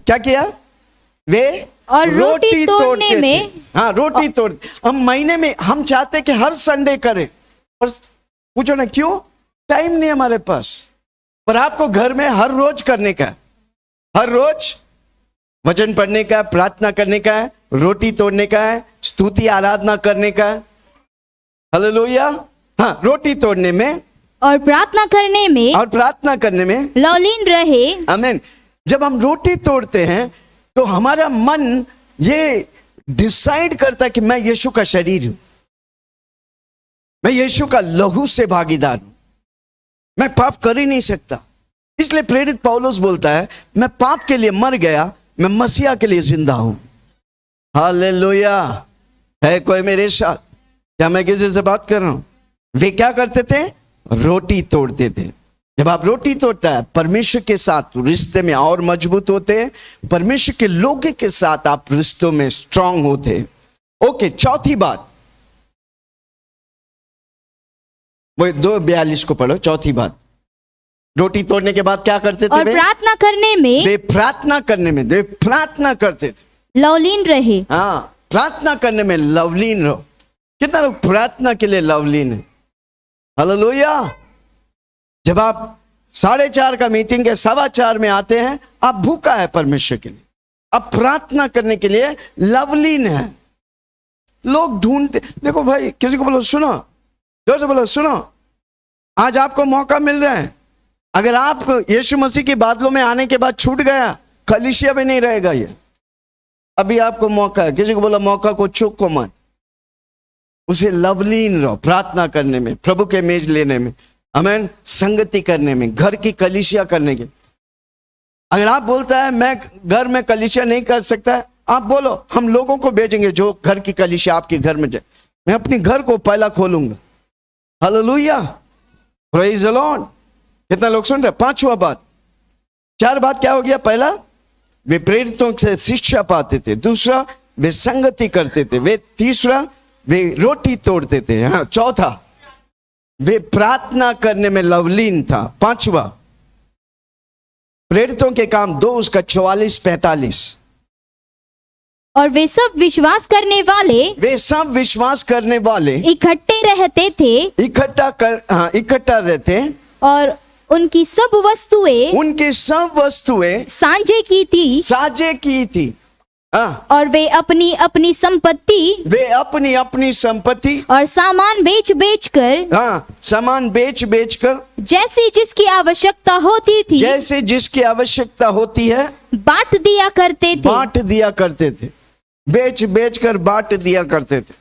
क्या किया? वे और रोटी तोड़ने में, हाँ रोटी तोड़, हम महीने में हम चाहते कि हर संडे करें, और पूछो ना क्यों? टाइम नहीं हमारे पास। पर आपको घर में हर रोज करने का, हर रोज वचन पढ़ने का, प्रार्थना करने का है, रोटी तोड़ने का है, स्तुति आराधना करने का है। हालेलुया। हाँ, रोटी तोड़ने में और प्रार्थना करने में, और प्रार्थना करने में लवलीन रहे। आमीन। जब हम रोटी तोड़ते हैं तो हमारा मन ये डिसाइड करता है कि मैं यीशु का शरीर हूं, मैं यीशु का लहू से भागीदार हूं, मैं पाप कर ही नहीं सकता। इसलिए प्रेरित पौलुस बोलता है, मैं पाप के लिए मर गया, मैं मसीहा के लिए जिंदा हूं। हालेलुया। है कोई मेरे साथ? क्या मैं किसी से बात कर रहा हूं? वे क्या करते थे? रोटी तोड़ते थे। जब आप रोटी तोड़ता है, परमेश्वर के साथ रिश्ते में और मजबूत होते हैं, परमेश्वर के लोगों के साथ आप रिश्तों में स्ट्रांग होते हैं। ओके, चौथी बात, वो 2:42 को पढ़ो। चौथी बात, रोटी तोड़ने के बाद क्या करते थे? और प्रार्थना करने में, वे प्रार्थना करने में, वे प्रार्थना करते थे, लवलीन रहे। हाँ, प्रार्थना करने में लवलीन रहो। कितना लोग प्रार्थना के लिए लवलीन है? हालेलुया। जब आप 4:30 का मीटिंग है, 4:15 में आते हैं, आप भूखा है परमेश्वर के लिए, आप प्रार्थना करने के लिए लवलीन है। लोग ढूंढते, देखो भाई, किसी को बोलो सुनो, जोर से बोलो सुनो, आज आपको मौका मिल रहा है। अगर आप यीशु मसीह के बादलों में आने के बाद छूट गया, कलीसिया भी नहीं रहेगा ये। अभी आपको मौका है। किसी को बोला मौका को चूको मत, उसे लवलीन रहो प्रार्थना करने में, प्रभु के मेज लेने में, आमीन, संगति करने में, घर की कलीसिया करने के। अगर आप बोलता है मैं घर में कलीसिया नहीं कर सकता, आप बोलो हम लोगों को भेजेंगे जो घर की कलीसिया आपके घर में जाए। मैं अपने घर को पहला खोलूंगा। Hallelujah, praise the Lord. कितना लोग सुन रहे? पांचवा बात, 4 बात क्या हो गया? पहला, वे प्रेरितों से शिक्षा पाते थे। दूसरा, वे संगति करते थे। वे तीसरा, वे रोटी तोड़ते थे। हाँ, चौथा, वे प्रार्थना करने में लवलीन था। पांचवा, प्रेरितों के काम 2 उसका 44-45। और वे सब विश्वास करने वाले, वे सब विश्वास करने वाले इकट्ठे रहते थे, इकट्ठा रहते, और उनकी सब वस्तुएं साझे की थी। हाँ, और वे अपनी अपनी संपत्ति और सामान बेच कर, हाँ, सामान बेच कर जैसे जिसकी आवश्यकता होती है बांट दिया करते थे। बेच कर बांट दिया करते थे।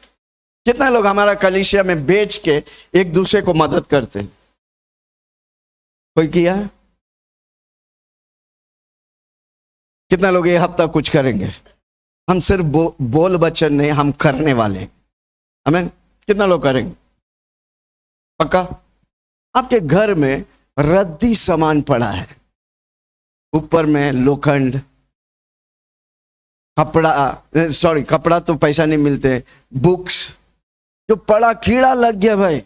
कितना लोग हमारा कलीसिया में बेच के एक दूसरे को मदद करते हैं? कोई किया? कितना लोग ये हफ्ता कुछ करेंगे? हम सिर्फ बोल वचन नहीं, हम करने वाले हैं। आमीन। कितना लोग करेंगे? पक्का? आपके घर में रद्दी सामान पड़ा है, ऊपर में लोखंड, कपड़ा तो पैसा नहीं मिलते, बुक्स, जो पड़ा कीड़ा लग गया भाई।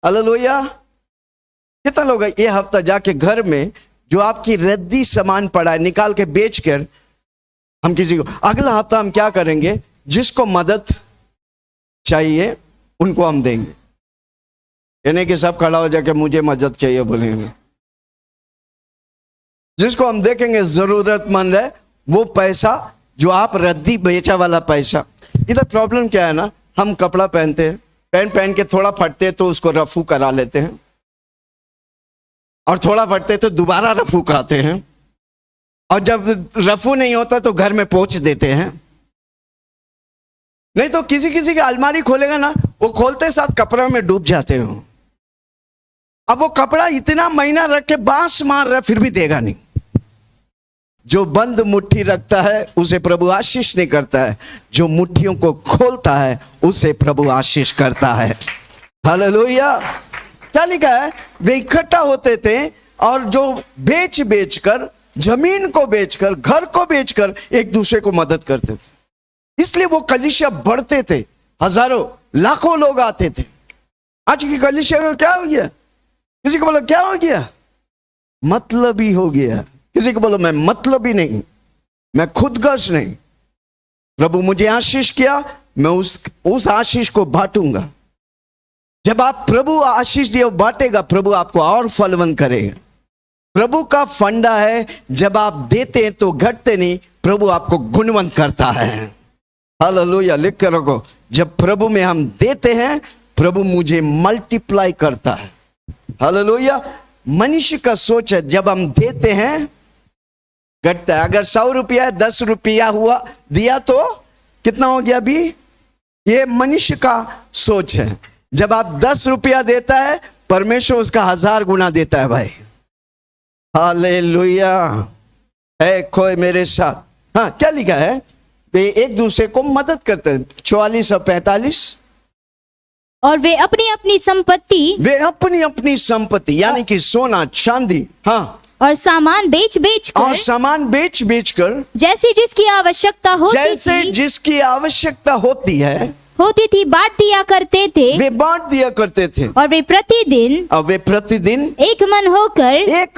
हालेलुया। कितना लोग ये हफ्ता जाके घर में जो आपकी रद्दी सामान पड़ा है निकाल के बेच कर, हम किसी को, अगला हफ्ता हम क्या करेंगे? जिसको मदद चाहिए उनको हम देंगे। यानी कि सब खड़ा हो जाके मुझे मदद चाहिए बोलेंगे। जिसको हम देखेंगे जरूरतमंद है, वो पैसा जो आप रद्दी बेचा वाला पैसा। इधर प्रॉब्लम क्या है ना, हम कपड़ा पहनते हैं, पहन के थोड़ा फटते तो उसको रफू करा लेते हैं, और थोड़ा फटते तो दोबारा रफू कराते हैं, और जब रफू नहीं होता तो घर में पोंछ देते हैं। नहीं तो किसी की अलमारी खोलेगा ना, वो खोलते साथ कपड़ा में डूब जाते हो। अब वो कपड़ा इतना महीना रख के बांस मार रहा है, फिर भी देगा नहीं। जो बंद मुट्ठी रखता है उसे प्रभु आशीष नहीं करता है, जो मुट्ठियों को खोलता है उसे प्रभु आशीष करता है। हालेलुया। क्या लिखा है? वे इकट्ठा होते थे और जो बेच कर, जमीन को बेचकर, घर को बेचकर एक दूसरे को मदद करते थे। इसलिए वो कलीसिया बढ़ते थे, हजारों लाखों लोग आते थे। आज की कलीसिया को क्या हो गया? किसी को बोला क्या हो गया? मतलब ही हो गया। किसी को बोलो मैं मतलब ही नहीं, मैं खुदगर्ज नहीं, प्रभु मुझे आशीष किया, मैं उस आशीष को बांटूंगा। जब आप प्रभु आशीष दिए बांटेगा, प्रभु आपको और फलवंत करेगा। प्रभु का फंडा है, जब आप देते हैं तो घटते नहीं, प्रभु आपको गुणवंत करता है। हालेलुया, लिख कर रखो, जब प्रभु में हम देते हैं, प्रभु मुझे मल्टीप्लाई करता है। हालेलुया। मनुष्य का सोच है, जब हम देते हैं घटता है। अगर 100 रुपया 10 रुपया हुआ दिया तो कितना हो गया? अभी ये मनुष्य का सोच है। जब आप 10 रुपया देता है, परमेश्वर उसका 1000 गुना देता है भाई। हालेलुया। है कोई मेरे साथ? हाँ, क्या लिखा है? वे एक दूसरे को मदद करते हैं। 44 और 45। और वे अपनी अपनी संपत्ति यानी कि सोना चांदी, हाँ, और सामान बेच बेच कर जैसे जिसकी आवश्यकता होती थी बांट दिया करते थे। वे बांट दिया करते थे। और वे प्रतिदिन एक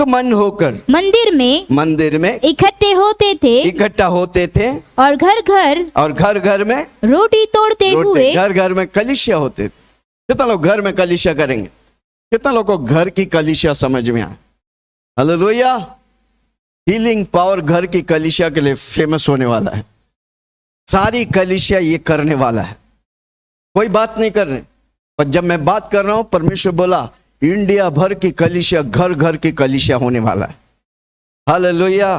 मन होकर मंदिर में इकट्ठा होते थे और घर घर में रोटी तोड़ते हुए घर में कलीसिया होते थे। कितना लोग घर में कलीसिया करेंगे? कितना लोग को घर की कलीसिया समझ में आए? हालेलुया। हीलिंग पावर घर की कलीसिया के लिए फेमस होने वाला है। सारी कलीसिया ये करने वाला है, कोई बात नहीं कर रहे। पर जब मैं बात कर रहा हूं, परमेश्वर बोला इंडिया भर की कलीसिया, घर घर की कलीसिया होने वाला है। हालेलुया।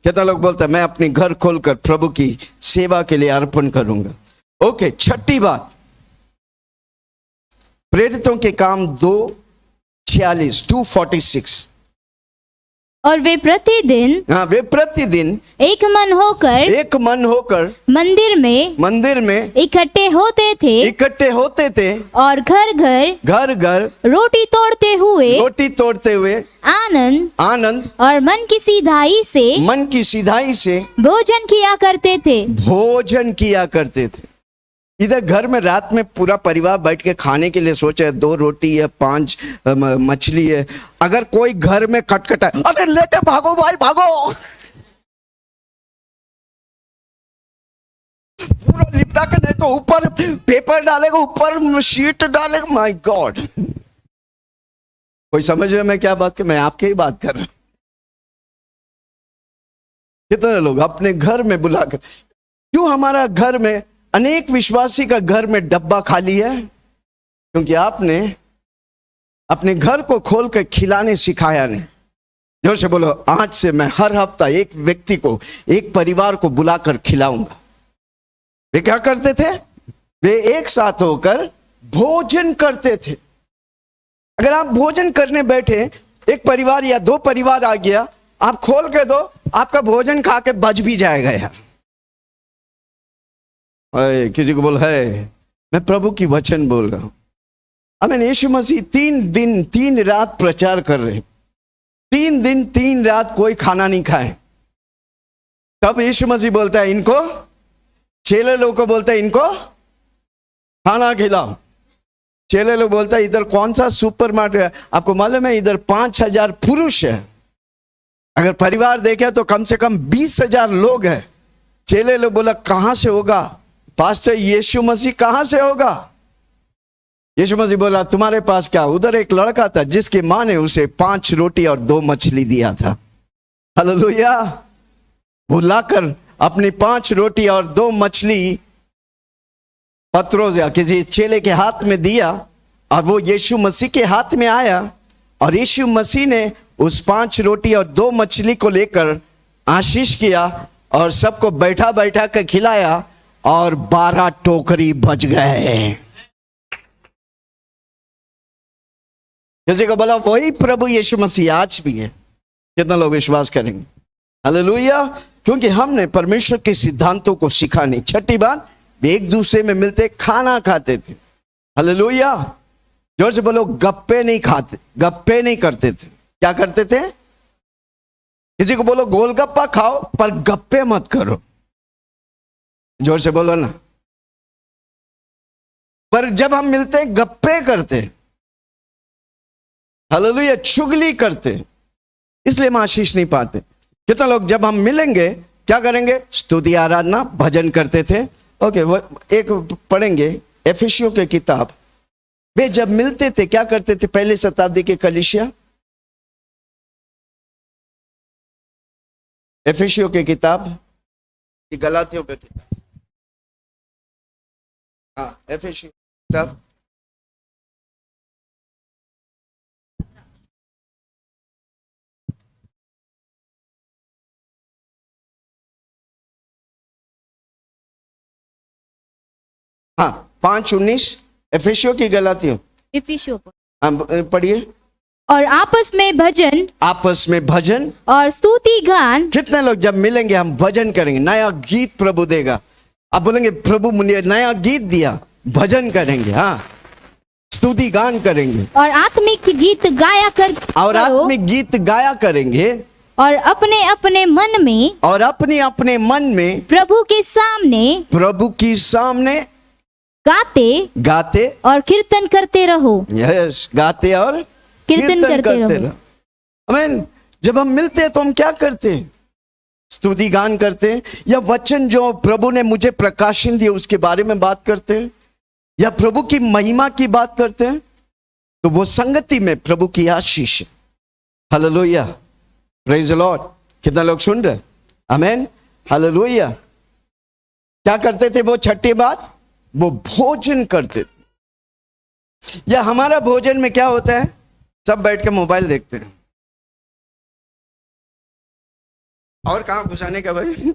कितना लोग बोलते हैं मैं अपनी घर खोलकर प्रभु की सेवा के लिए अर्पण करूंगा? ओके, छठी बात, प्रेरितों के काम 2:46। और वे प्रतिदिन एक मन होकर मंदिर में इकट्ठे होते थे और घर घर रोटी तोड़ते हुए आनंद और मन की सीधाई से भोजन किया करते थे। इधर घर में रात में पूरा परिवार बैठ के खाने के लिए सोचे, 2 रोटी है, 5 मछली है। अगर कोई घर में खटखटाए, अरे लेके भागो भाई भागो, पूरा लिपटा के, नहीं तो ऊपर पेपर डालेगा, ऊपर शीट डालेगा। माय गॉड, कोई समझ रहे मैं क्या बात कर? मैं आपके ही बात कर रहा हूं। कितने लोग अपने घर में बुलाकर, क्यों हमारा घर में, अनेक विश्वासी का घर में डब्बा खाली है? क्योंकि आपने अपने घर को खोल कर खिलाने सिखाया नहीं। जोर से बोलो, आज से मैं हर हफ्ता एक व्यक्ति को, एक परिवार को बुलाकर खिलाऊंगा। वे क्या करते थे? वे एक साथ होकर भोजन करते थे। अगर आप भोजन करने बैठे, एक परिवार या 2 परिवार आ गया, आप खोल के दो, आपका भोजन खा के बच भी जाएगा यार। किसी को बोल है, मैं प्रभु की वचन बोल रहा हूं। हमें यीशु मसीह 3 दिन 3 रात प्रचार कर रहे, 3 दिन 3 रात कोई खाना नहीं खाए। तब यीशु मसीह बोलता है इनको, चेले लोग को बोलता है इनको खाना खिलाओ। चेले लोग बोलता है इधर कौन सा सुपर मार्केट है? आपको मालूम है इधर 5000 पुरुष है, अगर परिवार देखे तो कम से कम 20,000 लोग हैं। चेले लोग बोला कहां से होगा पास्टर? यीशु मसीह कहां से होगा? यीशु मसीह बोला तुम्हारे पास क्या? उधर एक लड़का था जिसकी मां ने उसे 5 रोटी और 2 मछली दिया था। हालेलुया। बुलाकर अपनी 5 रोटी और 2 मछली पत्रोस या किसी चेले के हाथ में दिया, और वो यीशु मसीह के हाथ में आया, और यीशु मसीह ने उस 5 रोटी और 2 मछली को लेकर आशीष किया और सबको बैठा बैठा कर खिलाया, और 12 टोकरी बच गए। किसी को बोला वही प्रभु यीशु मसीह आज भी है। कितना लोग विश्वास करेंगे? हालेलुया। क्योंकि हमने परमेश्वर के सिद्धांतों को सीखा नहीं। छठी बात, एक दूसरे में मिलते खाना खाते थे। हालेलुया। जोर से बोलो, गप्पे नहीं खाते, गप्पे नहीं करते थे। क्या करते थे? किसी को बोलो गोलगप्पा खाओ पर गप्पे मत करो। जोर से बोलो ना। पर जब हम मिलते हैं गप्पे करते, हालेलुया, चुगली करते, इसलिए हम आशीष नहीं पाते। कितना लोग जब हम मिलेंगे क्या करेंगे? स्तुति आराधना भजन करते थे। ओके, वो एक पढ़ेंगे एफिसियों की किताब। वे जब मिलते थे क्या करते थे? पहले शताब्दी के कलीसिया, एफिसियों की किताब, गलातियों की किताब, हाँ एफिसियों की किताब, हाँ 5:19, एफिसियों की गलातियों, इफिसियों पर। हाँ पढ़िए। और आपस में भजन आपस में भजन और स्तुति गान। कितने लोग जब मिलेंगे हम भजन करेंगे, नया गीत प्रभु देगा। आप बोलेंगे प्रभु मुझे नया गीत दिया, भजन करेंगे, हाँ स्तुति गान करेंगे और आत्मिक गीत गाया कर और करो। आत्मिक गीत गाया करेंगे और अपने अपने मन में और अपने अपने मन में प्रभु के सामने प्रभु की सामने गाते गाते, और कीर्तन करते रहो। यस गाते और कीर्तन करते रहो। आमीन। जब हम मिलते हैं तो हम क्या करते हैं? स्तुति गान करते हैं, या वचन जो प्रभु ने मुझे प्रकाशन दिया उसके बारे में बात करते हैं, या प्रभु की महिमा की बात करते हैं। तो वो संगति में प्रभु की आशीष। Hallelujah, praise the Lord. कितना लोग सुन रहे? आमीन, हालेलुया। क्या करते थे वो? छठी बात, वो भोजन करते थे। या हमारा भोजन में क्या होता है? सब बैठ के मोबाइल देखते हैं। और कहां घुसाने का भाई?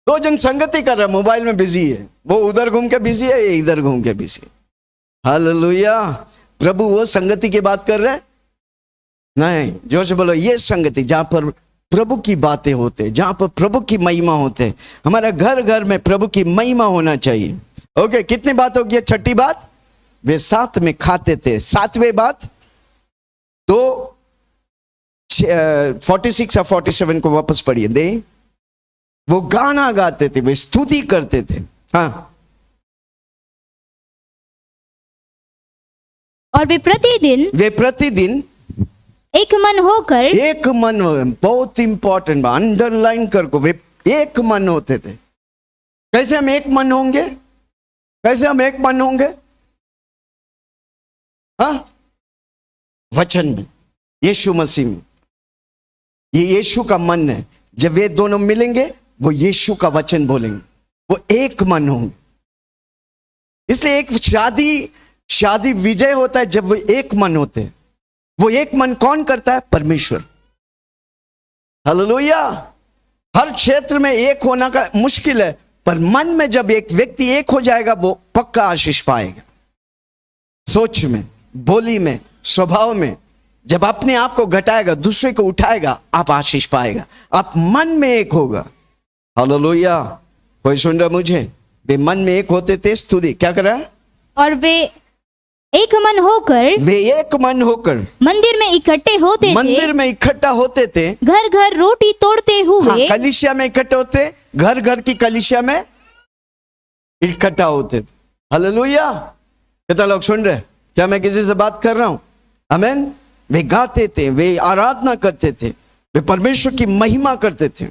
दो जन संगति कर रहा है, मोबाइल में बिजी है। वो उधर घूम के बिजी है, ये इधर घूम के बिजी है। हालेलुया। प्रभु वो संगति की बात कर रहे हैं? नहीं, जोर से बोलो, ये संगति जहां पर प्रभु की बातें होते, जहां पर प्रभु की महिमा होते। हमारा घर घर में प्रभु की महिमा होना चाहिए। ओके, कितनी बात होगी? छठी बात, वे साथ में खाते थे। सातवें बात, तो 46 और 47 को वापस पढ़िए दे। वो गाना गाते थे, वे स्तुति करते थे। हाँ, और वे प्रतिदिन एक मन होकर, एक मन, बहुत इंपॉर्टेंट, अंडरलाइन कर को, वे एक मन होते थे। कैसे हम एक मन होंगे? कैसे हम एक मन होंगे? हाँ, वचन में, यीशु मसीह में। ये यीशु का मन है। जब वे दोनों मिलेंगे वो यीशु का वचन बोलेंगे, वो एक मन होंगे। इसलिए एक शादी विजय होता है जब वो एक मन होते हैं। वो एक मन कौन करता है? परमेश्वर। हालेलुया। हर क्षेत्र में एक होना का मुश्किल है, पर मन में जब एक व्यक्ति एक हो जाएगा वो पक्का आशीष पाएगा। सोच में, बोली में, स्वभाव में जब अपने आप को घटाएगा, दूसरे को उठाएगा, आप आशीष पाएगा। आप मन में एक होगा। हालेलुया। कोई सुन रहा मुझे? वे मन में एक होते थे। स्तुति क्या कर रहा है? और वे एक मन होकर मंदिर में इकट्ठे होते थे। मंदिर में इकट्ठा होते थे। घर घर रोटी तोड़ते हुए। हाँ, कलीसिया में इकट्ठे होते, घर घर की कलीसिया में इकट्ठा होते थे। हालेलुया। कितना लोग सुन रहे? क्या मैं किसी से बात कर रहा हूं? आमीन। वे गाते थे, वे आराधना करते थे, वे परमेश्वर की महिमा करते थे।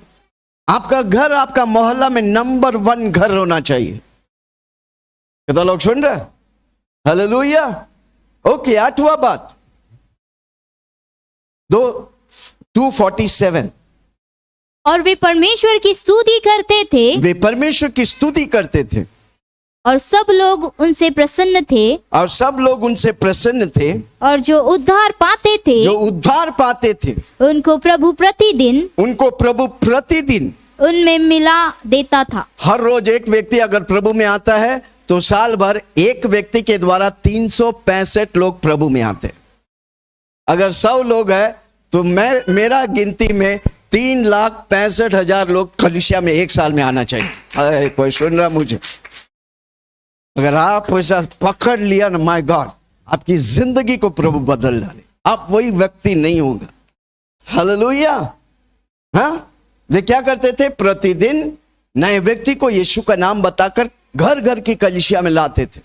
आपका घर, आपका मोहल्ला में नंबर 1 घर होना चाहिए। कितना लोग सुन रहे? हालेलुया। ओके, 8वां बात, 2:47। और वे परमेश्वर की स्तुति करते थे। वे परमेश्वर की स्तुति करते थे और सब लोग उनसे प्रसन्न थे। और सब लोग उनसे प्रसन्न थे। और जो उद्धार पाते थे उनको प्रभु प्रतिदिन उनमें मिला देता था। हर रोज एक व्यक्ति अगर प्रभु में आता है तो साल भर एक व्यक्ति के द्वारा 365 लोग प्रभु में आते। अगर 100 लोग है तो मेरा गिनती में 3,65,000 लोग कलीसिया में एक साल में आना चाहिए। कोई सुन रहा मुझे? अगर आप वैसा पकड़ लिया ना, माय गॉड, आपकी जिंदगी को प्रभु बदल डाले। आप वही व्यक्ति नहीं होगा। हालेलुया। हाँ, वे क्या करते थे? प्रतिदिन नए व्यक्ति को यीशु का नाम बताकर घर घर की कलीसिया में लाते थे।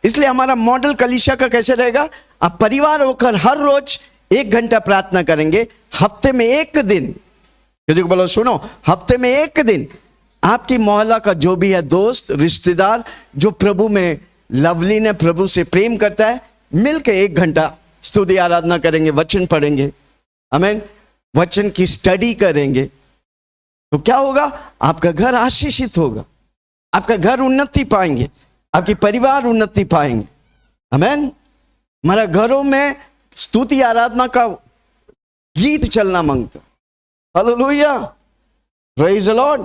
इसलिए हमारा मॉडल कलीसिया का कैसे रहेगा? आप परिवार होकर हर रोज 1 घंटा प्रार्थना करेंगे, हफ्ते में 1 दिन, किसी को बोलो सुनो, हफ्ते में 1 दिन आपकी मोहल्ला का जो भी है दोस्त रिश्तेदार जो प्रभु में लवलीन है, प्रभु से प्रेम करता है, मिलके 1 घंटा स्तुति आराधना करेंगे, वचन पढ़ेंगे, आमीन, वचन की स्टडी करेंगे, तो क्या होगा? आपका घर आशीषित होगा, आपका घर उन्नति पाएंगे, आपकी परिवार उन्नति पाएंगे, आमीन। हमारा घरों में स्तुति आराधना का गीत चलना मांगता, हालेलुया, प्रेज द लॉर्ड।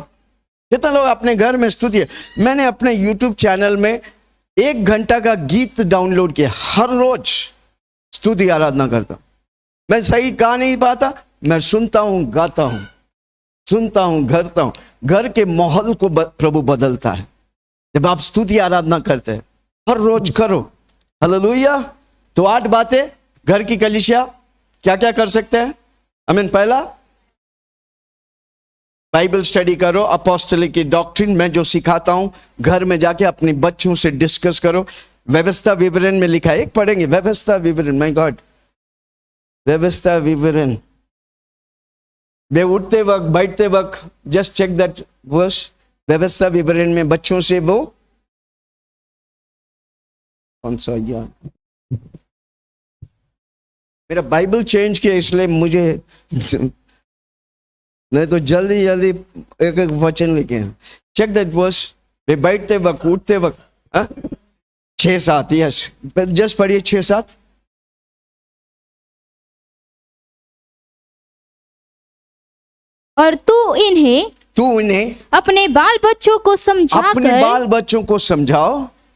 कितना लोग अपने घर में स्तुति है? मैंने अपने YouTube चैनल में 1 घंटा का गीत डाउनलोड किया, हर रोज स्तुति आराधना करता हूं। मैं सही गा नहीं पाता, मैं सुनता हूं, गाता हूं, सुनता हूं, करता हूं। घर के माहौल को प्रभु बदलता है जब आप स्तुति आराधना करते हैं। हर रोज करो, हालेलुया। तो 8 बातें घर की कलीसिया क्या क्या कर सकते हैं? आमीन। पहला, बाइबल स्टडी करो, अपोस्टलिक की डॉक्ट्रिन मैं जो सिखाता हूं घर में जाके अपने बच्चों से डिस्कस करो। व्यवस्था विवरण में लिखा है, एक पढ़ेंगे, व्यवस्था विवरण, माय गॉड, व्यवस्था विवरण। वे उठते वक्त, बैठते वक्त, जस्ट चेक दैट वर्स, व्यवस्था विवरण में बच्चों से वो कौन सा यार, मेरा बाइबल चेंज किया इसलिए मुझे, नहीं तो जल्दी जल्दी एक एक वचन लिखे हैं। चेक दैट वर्स, वे बैठते वक्त, उठते वक्त, 6-7, यस, जस्ट पढ़िए 6-7। और तू इन्हें अपने बाल बच्चों को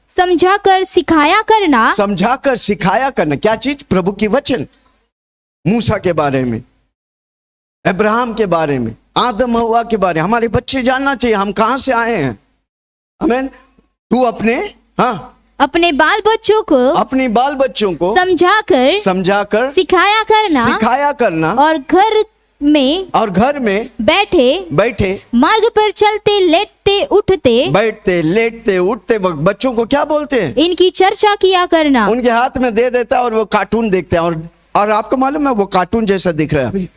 समझाकर सिखाया करना। क्या चीज? प्रभु की वचन, मूसा के बारे में, अब्राहम के बारे में, आदम हव्वा के बारे में। हमारे बच्चे जानना चाहिए हम कहां से आए हैं, आमीन। तू अपने बाल बच्चों को समझाकर सिखाया करना, और घर में बैठे मार्ग पर चलते लेटते उठते वक्त बच्चों को क्या बोलते हैं? इनकी चर्चा किया करना। उनके हाथ में दे देता है और वो कार्टून देखते हैं, और आपको मालूम है वो कार्टून जैसा दिख रहा है अभी।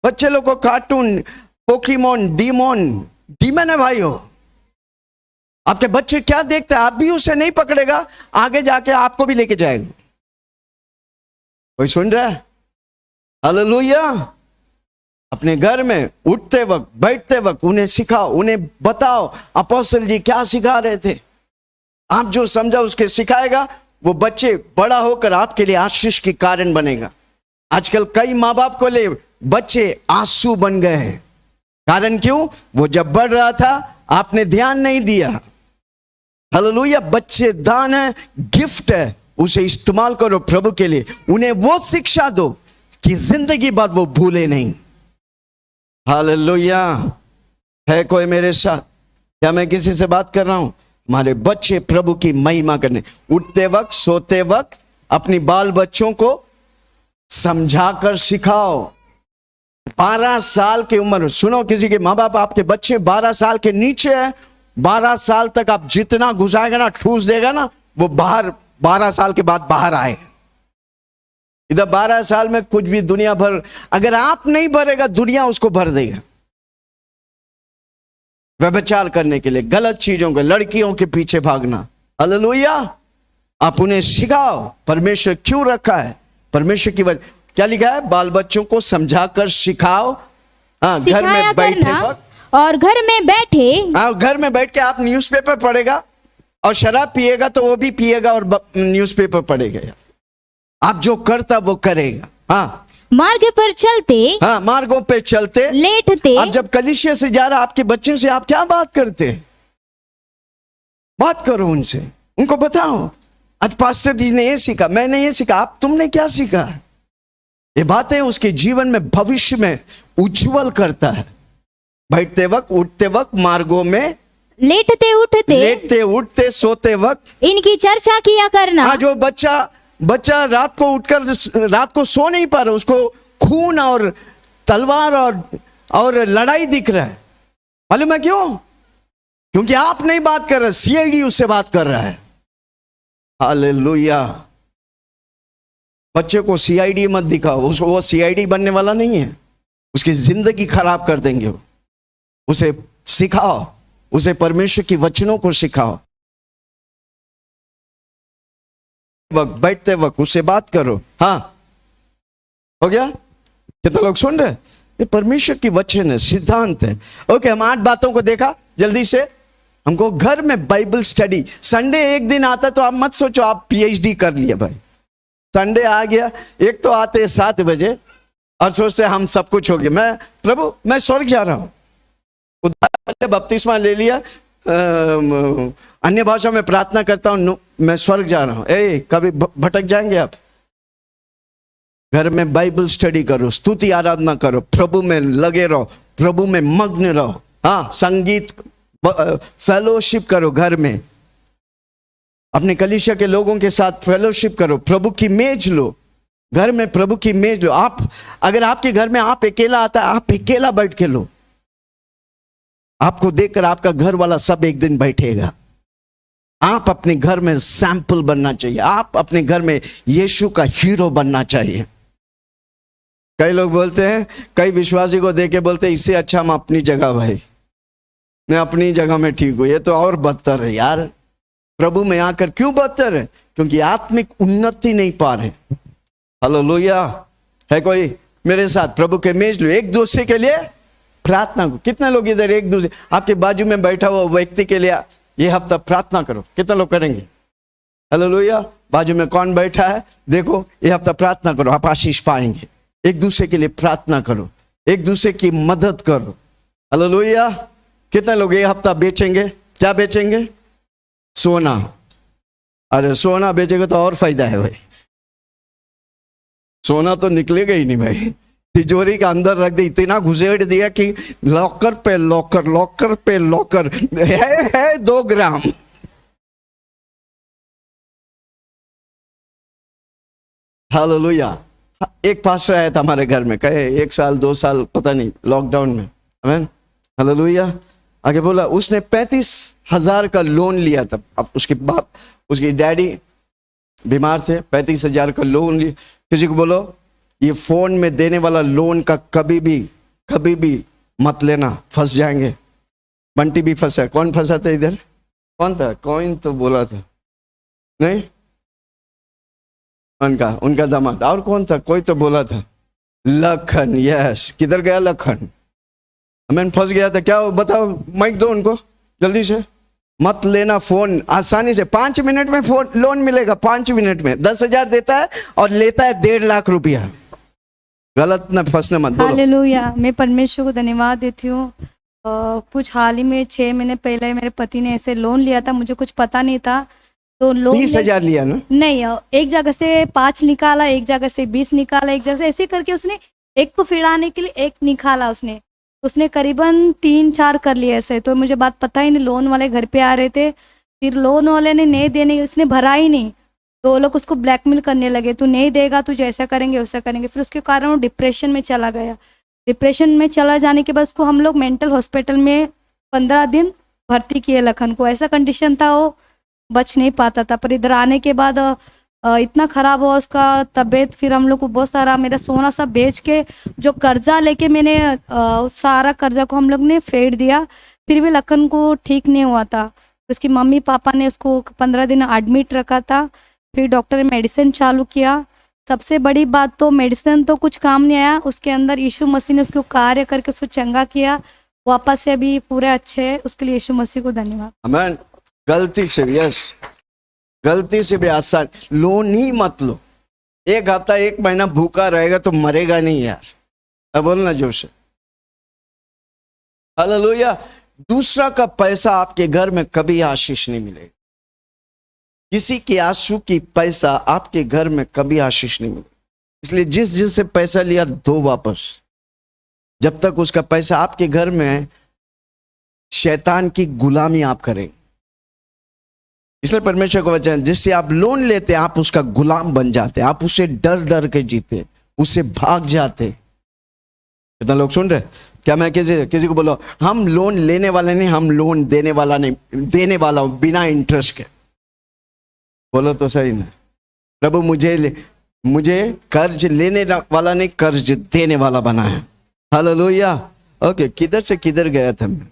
बच्चे लोग को कार्टून, पोकेमोन, डीमन है भाइयों। आपके बच्चे क्या देखते हैं? आप भी उसे नहीं पकड़ेगा, आगे जाके आपको भी लेके जाएगा। कोई सुन रहा है? हालेलुया। अपने घर में उठते वक्त, बैठते वक्त उन्हें सिखाओ, उन्हें बताओ अपोस्टल जी क्या सिखा रहे थे। आप जो समझा उसके सिखाएगा, वो बच्चे बड़ा होकर आपके लिए आशीष के कारण बनेगा। आजकल कई माँ बाप को ले बच्चे आंसू बन गए हैं। कारण क्यों? वो जब बढ़ रहा था आपने ध्यान नहीं दिया। हालेलुया। बच्चे दान है, गिफ्ट है, उसे इस्तेमाल करो प्रभु के लिए। उन्हें वो शिक्षा दो कि जिंदगी भर वो भूले नहीं। हालेलुया। है कोई मेरे साथ? क्या मैं किसी से बात कर रहा हूं? हमारे बच्चे प्रभु की महिमा करने, उठते वक्त, सोते वक्त अपनी बाल बच्चों को समझाकर सिखाओ। 12 साल की उम्र, सुनो, किसी के माँ बाप आपके बच्चे 12 साल के नीचे है, 12 साल तक आप जितना घुसाएगा ना, ठूस देगा ना, वो बाहर 12 साल के बाद बाहर आए। इधर 12 साल में कुछ भी दुनिया भर, अगर आप नहीं भरेगा दुनिया उसको भर देगा। व्यभिचार करने के लिए, गलत चीजों के, लड़कियों के पीछे भागना। हालेलुया। आप उन्हें सिखाओ परमेश्वर क्यों रखा है, परमेश्वर की वजह क्या लिखा है? बाल बच्चों को समझाकर सिखाओ। घर में बैठे वक्त और घर में बैठ के आप न्यूज़पेपर पढ़ेगा, और शराब पिएगा तो वो भी पिएगा और न्यूज़पेपर पढ़ेगा। आप जो करता वो करेगा। मार्गों पे चलते लेटते। आप जब कलीसिया से जा रहा, आपके बच्चे से आप क्या बात करते हैं? बात करो उनसे, उनको बताओ आज पास्टर जी ने ये सीखा, मैंने ये सीखा, तुमने क्या सीखा? ये बातें उसके जीवन में, भविष्य में उज्जवल करता है। बैठते वक्त, उठते वक्त, मार्गों में लेटते उठते, सोते वक्त इनकी चर्चा किया करना। जो बच्चा रात को उठकर रात को सो नहीं पा रहा, उसको खून और तलवार और लड़ाई दिख रहा है। मालूम है क्यों? क्योंकि आप नहीं बात कर रहे, सीआईडी उससे बात कर रहा है। हालेलुया। बच्चे को सीआईडी मत दिखाओ, वो सीआईडी बनने वाला नहीं है, उसकी जिंदगी खराब कर देंगे वो। उसे सिखाओ, उसे परमेश्वर की वचनों को सिखाओ, वक्त बैठते वक्त उससे बात करो। हाँ, हो गया? कितना लोग सुन रहे? ये परमेश्वर की वचन है, सिद्धांत है। ओके, हम 8 बातों को देखा जल्दी से। हमको घर में बाइबल स्टडी, संडे एक दिन आता तो आप मत सोचो आप पीएचडी कर लिए भाई। संडे आ गया, एक तो आते हैं 7 बजे और सोचते हैं हम सब कुछ हो गया, मैं प्रभु मैं स्वर्ग जा रहा हूं, उद्धार बपतिस्मा ले लिया, अन्य भाषा में प्रार्थना करता हूं, मैं स्वर्ग जा रहा हूं। कभी भटक जाएंगे आप। घर में बाइबल स्टडी करो, स्तुति आराधना करो, प्रभु में लगे रहो, प्रभु में मग्न रहो। हाँ, संगीत फेलोशिप करो, घर में अपने कलीसिया के लोगों के साथ फेलोशिप करो, प्रभु की मेज लो, घर में प्रभु की मेज लो। आप अगर आपके घर में आप अकेला आता है, आप अकेला बैठ के लो, आपको देखकर आपका घर वाला सब एक दिन बैठेगा। आप अपने घर में सैंपल बनना चाहिए, आप अपने घर में यीशु का हीरो बनना चाहिए। कई लोग बोलते हैं, कई विश्वासी को देख के बोलते हैं इससे अच्छा हम अपनी जगह भाई, मैं अपनी जगह में ठीक हूं। ये तो और बदतर है यार, प्रभु में आकर क्यों बदतर है? क्योंकि आत्मिक उन्नति नहीं पा रहे। हालेलुया। है कोई मेरे साथ? प्रभु के मेज लो, एक दूसरे के लिए प्रार्थना करो। कितने लोग इधर एक दूसरे आपके बाजू में बैठा हुआ व्यक्ति के लिए ये हफ्ता प्रार्थना करो? कितने लोग करेंगे? हालेलुया। बाजू में कौन बैठा है देखो, ये हफ्ता प्रार्थना करो, आप आशीष पाएंगे। एक दूसरे के लिए प्रार्थना करो, एक दूसरे की मदद करो। हालेलुया। कितने लोग ये हफ्ता बेचेंगे? क्या बेचेंगे? सोना। अरे सोना बेचेगा तो और फायदा है भाई, सोना तो निकलेगा ही नहीं भाई, तिजोरी के अंदर रख दे, इतना घुसेड़ दिया कि लॉकर पे लॉकर, लॉकर पे लॉकर है 2 ग्राम। हालेलुया। एक पास्टर आया था हमारे घर में, कहे 1 साल 2 साल पता नहीं, लॉकडाउन में। आमीन। हालेलुया। आगे बोला उसने 35,000 का लोन लिया था। अब उसके बाप, उसकी डैडी बीमार थे, 35,000 का लोन लिया। किसी को बोलो ये फोन में देने वाला लोन का कभी भी मत लेना, फंस जाएंगे। बंटी भी फंसा। कौन फंसा था इधर? कौन था? कौन तो बोला था नहीं, उनका दामाद। और कौन था? कोई तो बोला था, लखन। यस, किधर गया लखन? मैं फंस गया था। क्या बताओ, माइक दो उनको जल्दी से। मत लेना फोन, आसानी से 5 मिनट में फोन लोन मिलेगा। 5 मिनट में 10,000 देता है और लेता है 1.5 लाख रुपया। गलत ना फंसने मत। हालेलुया। मैं परमेश्वर को धन्यवाद देती हूँ। कुछ हाल ही में 6 महीने पहले मेरे पति ने ऐसे लोन लिया था, मुझे कुछ पता नहीं था। तो लोन 30,000 लिया ना? नहीं, एक जगह से 5 निकाला, एक जगह से 20 निकाला, एक जगह से ऐसे करके उसने एक को फिराने के लिए एक निकाला। उसने करीबन 3-4 कर लिए ऐसे। तो मुझे बात पता ही नहीं, लोन वाले घर पे आ रहे थे, फिर लोन वाले ने नहीं देने, उसने भरा ही नहीं, तो वो लोग उसको ब्लैकमेल करने लगे, तू नहीं देगा तुझे ऐसा करेंगे वैसा करेंगे। फिर उसके कारण वो डिप्रेशन में चला गया। डिप्रेशन में चला जाने के बाद उसको हम लोग मेंटल हॉस्पिटल में 15 दिन भर्ती किए लखन को। ऐसा कंडीशन था, वो बच नहीं पाता था। पर इधर आने के बाद इतना खराब हुआ उसका तबीयत, फिर हम लोग को बहुत सारा, मेरा सोना सब बेच के जो कर्जा लेके मैंने सारा कर्जा को हम लोग ने फेड दिया, फिर भी लखन को ठीक नहीं हुआ था। उसकी मम्मी पापा ने उसको 15 दिन एडमिट रखा था। फिर डॉक्टर ने मेडिसिन चालू किया। सबसे बड़ी बात तो मेडिसिन तो कुछ काम नहीं आया, उसके अंदर यीशु मसीह ने उसको कार्य करके उसको चंगा किया, वापस से अभी पूरे अच्छे है। उसके लिए यीशु मसीह को धन्यवाद। आमीन। गलती से, यस, गलती से भी आसान लोन ही मत लो। 1 हफ्ता 1 महीना भूखा रहेगा तो मरेगा नहीं यार। अब बोलना जोर से। हालेलुया। दूसरा का पैसा आपके घर में कभी आशीष नहीं मिलेगा। किसी के आंसू की पैसा आपके घर में कभी आशीष नहीं मिलेगा। इसलिए जिससे पैसा लिया दो वापस। जब तक उसका पैसा आपके घर में है, शैतान की गुलामी आप करेंगे। इसलिए परमेश्वर को वचन, जिससे आप लोन लेते हैं आप उसका गुलाम बन जाते हैं, आप उससे डर के जीते, उससे भाग जाते। कितना लोग सुन रहे? क्या मैं किसी को बोलो हम लोन लेने वाले नहीं, हम लोन देने वाला नहीं, देने वाला हूं बिना इंटरेस्ट के? बोलो तो सही ना। प्रभु मुझे मुझे कर्ज लेने वाला नहीं, कर्ज देने वाला बना है। हालेलुया। ओके, किधर से किधर गया था मैं?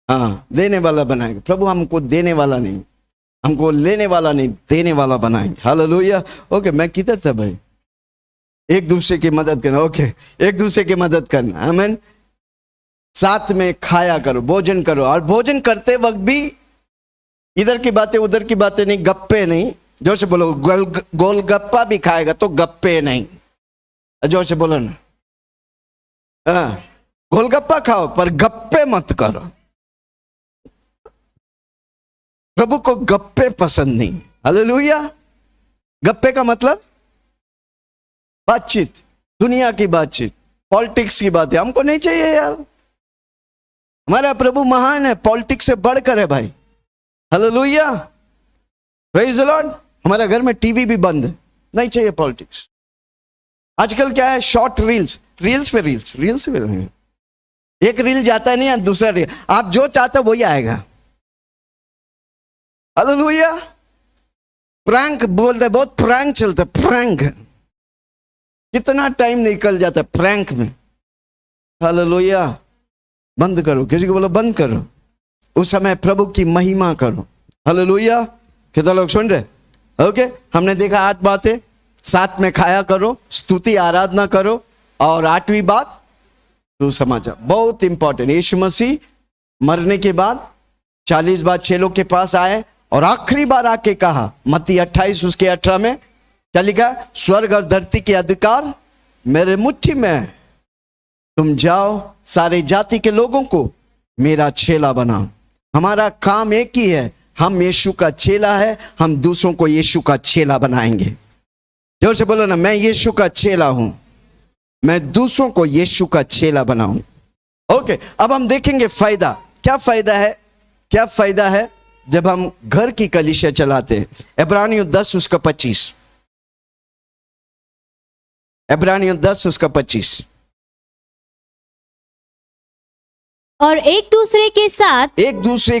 हाँ, देने वाला बनाएंगे प्रभु, हमको देने वाला नहीं, हमको लेने वाला नहीं, देने वाला बनाएंगे। हालेलुया। ओके, मैं किधर था भाई? एक दूसरे की मदद करना। ओके, एक दूसरे की मदद करना। आमीन। साथ में खाया करो, भोजन करो, और भोजन करते वक्त भी इधर की बातें उधर की बातें नहीं, गप्पे नहीं। जोर से बोलो, गोलगप्पा भी खाएगा तो गप्पे नहीं। जोर से बोलो ना। हाँ, गोलगप्पा खाओ पर गप्पे मत करो। प्रभु को गप्पे पसंद नहीं। हालेलुया। गप्पे का मतलब बातचीत, दुनिया की बातचीत, पॉलिटिक्स की बातें हमको नहीं चाहिए यार। हमारा प्रभु महान है, पॉलिटिक्स से बढ़कर है भाई। Hallelujah, praise the Lord. हमारे घर में टीवी भी बंद है, नहीं चाहिए पॉलिटिक्स। आजकल क्या है, शॉर्ट रील्स, रील्स पे रील्स, रील्स पे रील्स। एक रील जाता नहीं है, दूसरा रील, आप जो चाहते वही आएगा। हालेलुया। प्रैंक बोलते, बहुत प्रैंक चलता है, प्रैंक। कितना टाइम निकल जाता है प्रैंक में। हालेलुया। बंद करो, किसी को बोलो बंद करो, उस समय प्रभु की महिमा करो। हालेलुया। कितना लोग सुन रहे? ओके, हमने देखा 8 बातें। साथ में खाया करो, स्तुति आराधना करो, और 8वीं बात सुसमाचार, बहुत इंपॉर्टेंट। यीशु मसीह मरने के बाद 40 बार चेलों के पास आए और आखिरी बार आके कहा, मत्ती 28 उसके 18 में क्या लिखा? स्वर्ग और धरती के अधिकार मेरे मुट्ठी में है, तुम जाओ सारे जाति के लोगों को मेरा चेला बनाओ। हमारा काम एक ही है, हम यीशु का चेला है, हम दूसरों को यीशु का चेला बनाएंगे। जोर से बोलो ना, मैं यीशु का चेला हूं, मैं दूसरों को यीशु का चेला बनाऊं। ओके, अब हम देखेंगे फायदा। क्या फायदा है? क्या फायदा है जब हम घर की कलीसिया चलाते हैं? इब्रानियों 10 उसका 25, इब्रानियों 10 उसका 25। और एक दूसरे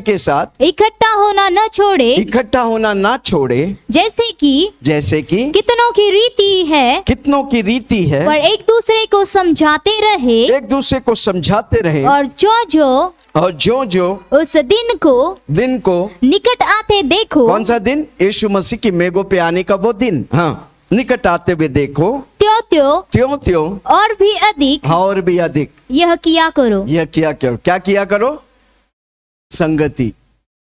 के साथ इकट्ठा होना न छोड़े, इकट्ठा होना ना छोड़े, जैसे कि कितनों की रीति है, और एक दूसरे को समझाते रहे, और जो उस दिन को निकट आते देखो। कौन सा दिन? यीशु मसीह की मेघों पे आने का वो दिन। हाँ, निकट आते हुए देखो, त्यों और भी अधिक यह किया करो। क्या किया करो? संगति,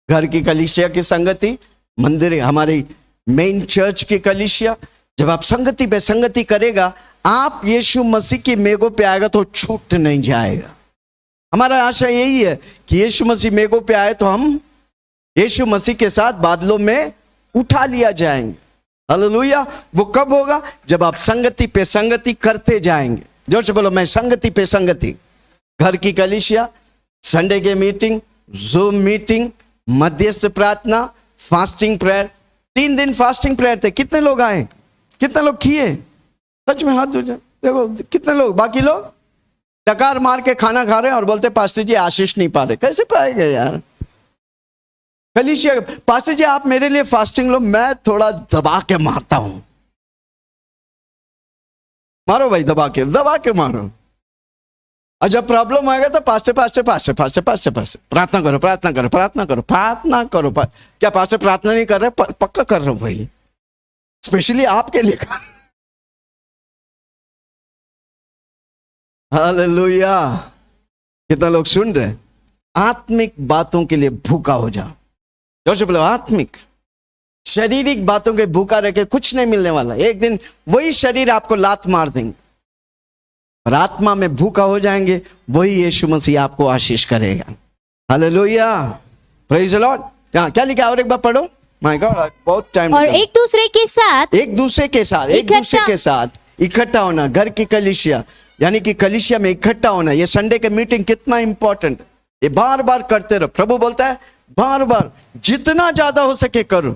घर की कलीसिया की संगति, मंदिर हमारी मेन चर्च की कलीसिया। जब आप संगति पे संगति करेगा, आप यीशु मसीह की मेघों पे आएगा तो छूट नहीं जाएगा। हमारा आशा यही है कि यीशु मसीह मेघों पे आए तो हम यीशु मसीह के साथ बादलों में उठा लिया जाएंगे। हालेलुया। वो कब होगा? जब आप संगति पे संगति करते जाएंगे। जोर से बोलो, मैं संगति पे संगति। घर की कलीसिया, संडे के मीटिंग, जूम मीटिंग, मध्यस्थ प्रार्थना, फास्टिंग प्रेयर। 3 दिन फास्टिंग प्रेयर थे। कितने लोग आए? कितने लोग किए? सच में हाथ उठाओ, देखो कितने लोग। बाकी लोग डकार मार के खाना खा रहे हैं और बोलते पास्टर जी आशीष नहीं पा रहे। कैसे पाएंगे यार? कलीसिया, पास्टर जी आप मेरे लिए फास्टिंग लो, मैं थोड़ा दबा के मारता हूं। मारो भाई, दबा के मारो। और जब प्रॉब्लम आएगा तो पास्टर प्रार्थना करो। क्या पास्टर प्रार्थना नहीं कर रहे? पक्का कर रहा हूं भाई, स्पेशली आपके लिए। हालेलुया। कितना लोग सुन रहे? आत्मिक बातों के लिए भूखा हो जाओ। जोर से बोलो, आत्मिक। शारीरिक बातों के भूखा रह के कुछ नहीं मिलने वाला। एक दिन वही शरीर आपको लात मार देंगे, और आत्मा में भूखा हो जाएंगे, वही यीशु मसीह आपको आशीष करेगा। Hallelujah, praise the Lord. क्या लिखा? और एक बार पढ़ो। माय गॉड, बहुत टाइम। और एक दूसरे के साथ इकट्ठा होना। घर की कलीसिया यानी कि कलीसिया में इकट्ठा होना। ये संडे के मीटिंग कितना इंपॉर्टेंट, ये बार बार करते रहो। प्रभु बोलता है बार बार, जितना ज्यादा हो सके करो।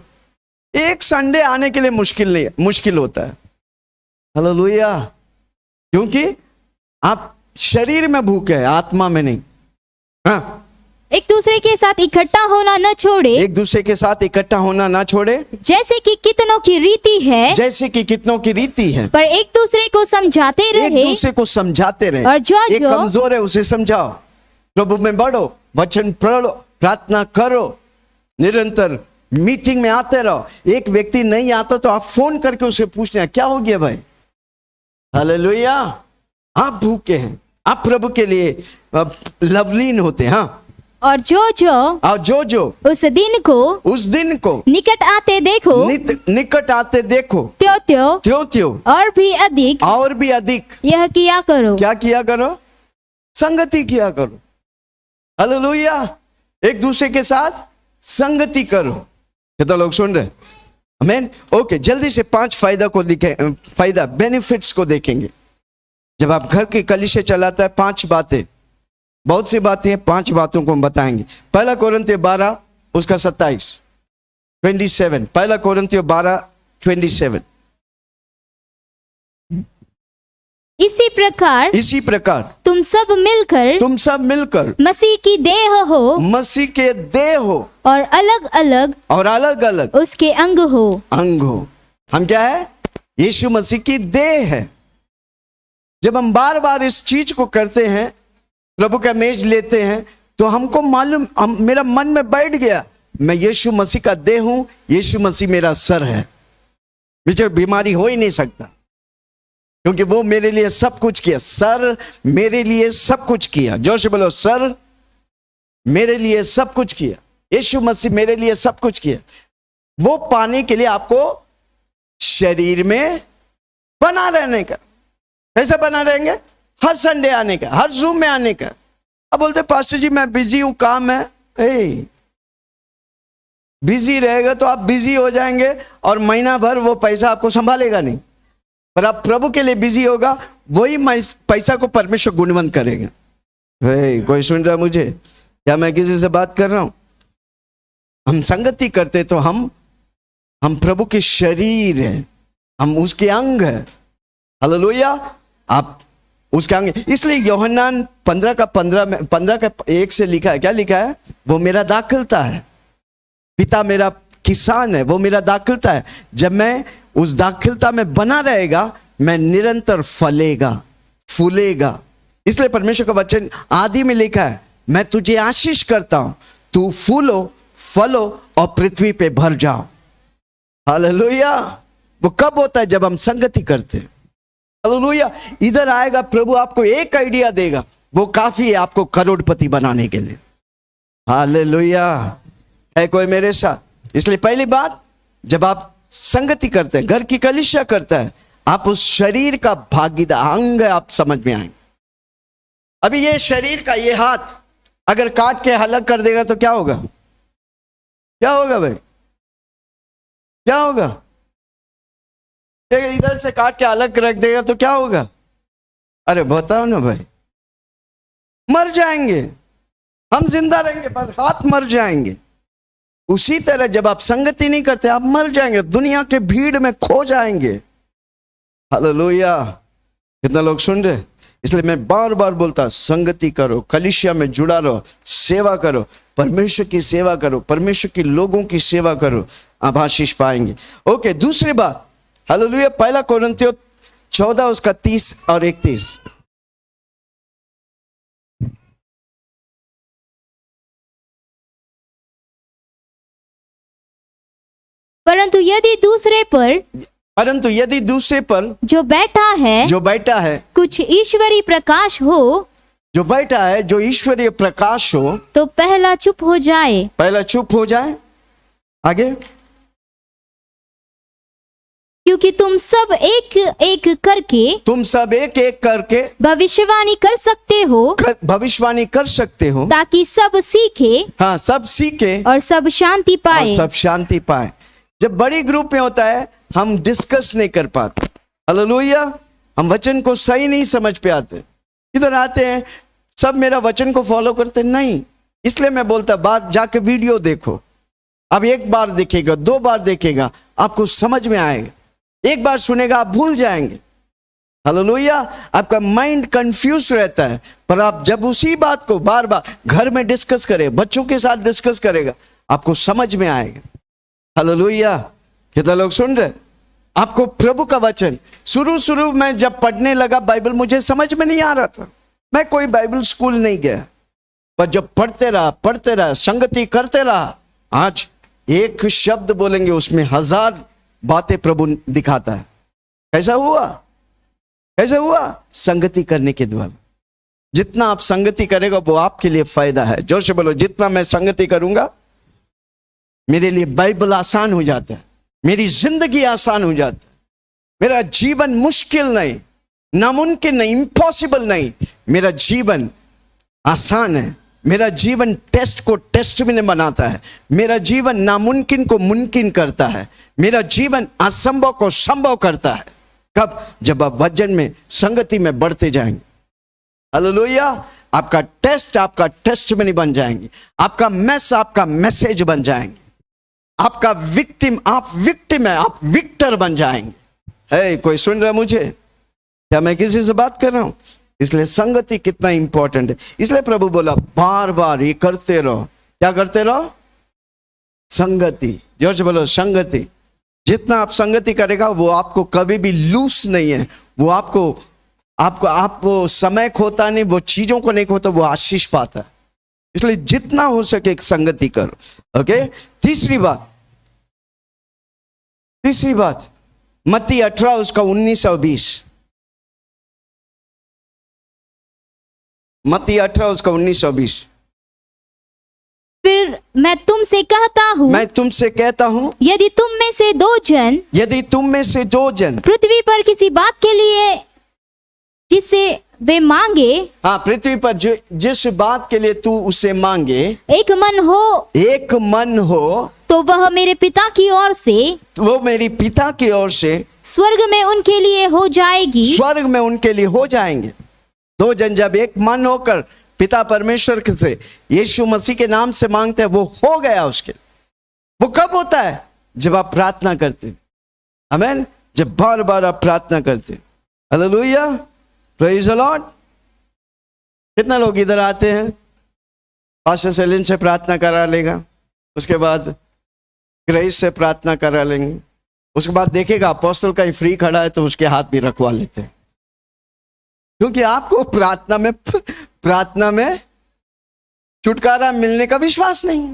एक संडे आने के लिए मुश्किल होता है। हालेलुया। क्योंकि आप शरीर में भूखे हैं, आत्मा में नहीं। हाँ, एक दूसरे के साथ इकट्ठा होना न छोड़े, एक दूसरे के साथ इकट्ठा होना ना छोड़े, जैसे कि कितनों की रीति है, जैसे कि कितनों की रीति है, पर एक दूसरे को समझाते एक रहे। दूसरे को समझाते रहे। और जो एक कमजोर है उसे समझाओ, प्रभु में बढ़ो, वचन पढ़ो, प्रार्थना करो, निरंतर मीटिंग में आते रहो। एक व्यक्ति नहीं आता तो आप फोन करके उसे पूछना क्या हो गया भाई। हालेलुया। आप भूखे हैं, आप प्रभु के लिए लवलीन होते हैं। हाँ, और जो जो उस दिन को निकट आते देखो, निकट आते देखो, त्यों और भी अधिक यह किया करो। क्या किया करो? संगति किया करो। हालेलुया। एक दूसरे के साथ संगति करो। कितना लोग सुन रहे? आमीन। ओके, जल्दी से 5 फायदा बेनिफिट्स को देखेंगे। जब आप घर की कलीसिया चलाता है, 5 बातें, बहुत सी बातें हैं, 5 बातों को हम बताएंगे। 1 कोरिन्थियों 12 उसका 27 1 कोरिन्थियों 12:27। इसी प्रकार तुम सब मिलकर मसीह की देह हो, मसीह के देह हो, और अलग अलग उसके अंग हो। हम क्या है? यीशु मसीह की देह है। जब हम बार बार इस चीज को करते हैं, प्रभु का मेज लेते हैं, तो हमको मालूम, मेरा मन में बैठ गया, मैं यीशु मसीह का देह हूं, यीशु मसीह मेरा सर है, मुझे बीमारी हो ही नहीं सकता, क्योंकि वो मेरे लिए सब कुछ किया। सर मेरे लिए सब कुछ किया। जोर से बोलो, सर मेरे लिए सब कुछ किया, यीशु मसीह मेरे लिए सब कुछ किया। वो पाने के लिए आपको शरीर में बना रहने का। कैसे बना रहेंगे? हर संडे आने का, हर जूम में आने का। अब बोलते पास्टर जी मैं बिजी हूं, काम है। बिजी रहेगा तो आप बिजी हो जाएंगे और महीना भर वो पैसा आपको संभालेगा नहीं। पर आप प्रभु के लिए बिजी होगा, वही पैसा को परमेश्वर गुणवंत करेगा। कोई सुन रहा मुझे? क्या मैं किसी से बात कर रहा हूं? हम संगति करते तो हम प्रभु के शरीर हैं, हम उसके अंग हैं। हालेलुया। आप उसके अंग। इसलिए यूहन्ना 15:1 से लिखा है, क्या लिखा है? वो मेरा दाखलता है, पिता मेरा किसान है, वो मेरा दाखलता है। जब मैं उस दाखलता में बना रहेगा, मैं निरंतर फूलेगा। इसलिए परमेश्वर का वचन आदि में लिखा है, मैं तुझे आशीष करता हूं, तू फलो और पृथ्वी पे भर जाओ। हालेलुया। वो कब होता है? जब हम संगति करते हैं। हालेलुया। इधर आएगा प्रभु, आपको एक आइडिया देगा, वो काफी है आपको करोड़पति बनाने के लिए। हालेलुया। है कोई मेरे साथ? इसलिए पहली बात, जब आप संगति करते हैं, घर की कलीसिया करता है, आप उस शरीर का भागीदार अंग है, आप समझ में आएंगे। अभी ये शरीर का ये हाथ अगर काट के अलग कर देगा तो क्या होगा? क्या होगा भाई? क्या होगा? इधर से काट के अलग रख देगा तो क्या होगा? अरे बताओ ना भाई। मर जाएंगे। हम जिंदा रहेंगे पर हाथ मर जाएंगे। उसी तरह जब आप संगति नहीं करते, आप मर जाएंगे, दुनिया के भीड़ में खो जाएंगे। हालेलुया। कितना लोग सुन रहे? इसलिए मैं बार बार बोलता, संगति करो, कलीसिया में जुड़ा रहो, सेवा करो, परमेश्वर की सेवा करो, परमेश्वर के लोगों की सेवा करो, आप आशीष पाएंगे। ओके, दूसरी बात, हालेलुया। 1 कोरिन्थियों 14 उसका 30 और 31। परंतु यदि दूसरे पर जो बैठा है कुछ ईश्वरीय प्रकाश हो, जो बैठा है जो ईश्वरीय प्रकाश हो, तो पहला चुप हो जाए। आगे, क्योंकि तुम सब एक एक करके भविष्यवाणी कर सकते हो, ताकि सब सीखे। हाँ, सब सीखे और सब शांति पाए। जब बड़ी ग्रुप में होता है, हम डिस्कस नहीं कर पाते। हालेलुया। हम वचन को सही नहीं समझ पे आते। इधर आते हैं, सब मेरा वचन को फॉलो करते नहीं। इसलिए मैं बोलता, बाहर जाके वीडियो देखो। अब 1 बार देखेगा, 2 बार देखेगा, आपको समझ में आएगा। 1 बार सुनेगा, आप भूल जाएंगे। हालेलुया। आपका माइंड कंफ्यूज रहता है, पर आप जब उसी बात को बार बार घर में डिस्कस करें, बच्चों के साथ डिस्कस करेगा, आपको समझ में आएगा। हालेलुया। कितना लोग सुन रहे? आपको प्रभु का वचन शुरू में जब पढ़ने लगा बाइबल, मुझे समझ में नहीं आ रहा था। मैं कोई बाइबल स्कूल नहीं गया, पर जब पढ़ते रहा, संगति करते रहा, आज एक शब्द बोलेंगे उसमें 1000 बातें प्रभु दिखाता है। कैसा हुआ? संगति करने के द्वारा। जितना आप संगति करेगा वो आपके लिए फायदा है। जोर से बोलो, जितना मैं संगति करूंगा मेरे लिए बाइबल आसान हो जाता है, मेरी जिंदगी आसान हो जाता है, मेरा जीवन मुश्किल नहीं, नामुमकिन नहीं, इम्पॉसिबल नहीं, मेरा जीवन आसान है। मेरा जीवन टेस्ट को टेस्ट में बनाता है, मेरा जीवन नामुमकिन को मुमकिन करता है, मेरा जीवन असंभव को संभव करता है। कब? जब आप वचन में, संगति में बढ़ते जाएंगे। हालेलुया। आपका टेस्ट में नहीं बन जाएंगे, आपका मैस आपका मैसेज बन जाएंगे, आपका विक्टिम आप विक्टिम है, आप विक्टर बन जाएंगे। है कोई सुन रहा है मुझे? क्या मैं किसी से बात कर रहा हूं? इसलिए संगति कितना इंपॉर्टेंट है। इसलिए प्रभु बोला बार बार ये करते रहो। क्या करते रहो? संगति। जोर से बोलो, संगति। जितना आप संगति करेगा वो आपको कभी भी लूस नहीं है, वो आपको समय खोता नहीं, वो चीजों को नहीं खोता, वो आशीष पाता है। इसलिए जितना हो सके संगति करो। ओके। तीसरी बात मत्ती 18 उसका 19 और 20। मत्ती 18 उसका 19 और 20। फिर मैं तुमसे कहता हूँ, यदि तुम में से दो जन पृथ्वी पर किसी बात के लिए जिससे वे मांगे, हाँ, पृथ्वी पर जिस बात के लिए तू उसे मांगे, एक मन हो तो वह मेरे पिता की ओर से स्वर्ग में उनके लिए हो जाएंगे। दो जन जब एक मन होकर पिता परमेश्वर से यीशु मसीह के नाम से मांगते हैं, वो हो गया उसके। वो कब होता है? जब आप प्रार्थना करते। आमीन। जब बार बार आप प्रार्थना करते। हालेलुया। Praise the Lord. कितना लोग इधर आते हैं, पास्टर सेलिन से प्रार्थना करा लेगा, उसके बाद ग्रेस से प्रार्थना करा लेंगे, उसके बाद देखेगा अपोस्टल का ही फ्री खड़ा है तो उसके हाथ भी रखवा लेते हैं, क्योंकि आपको प्रार्थना में छुटकारा मिलने का विश्वास नहीं है।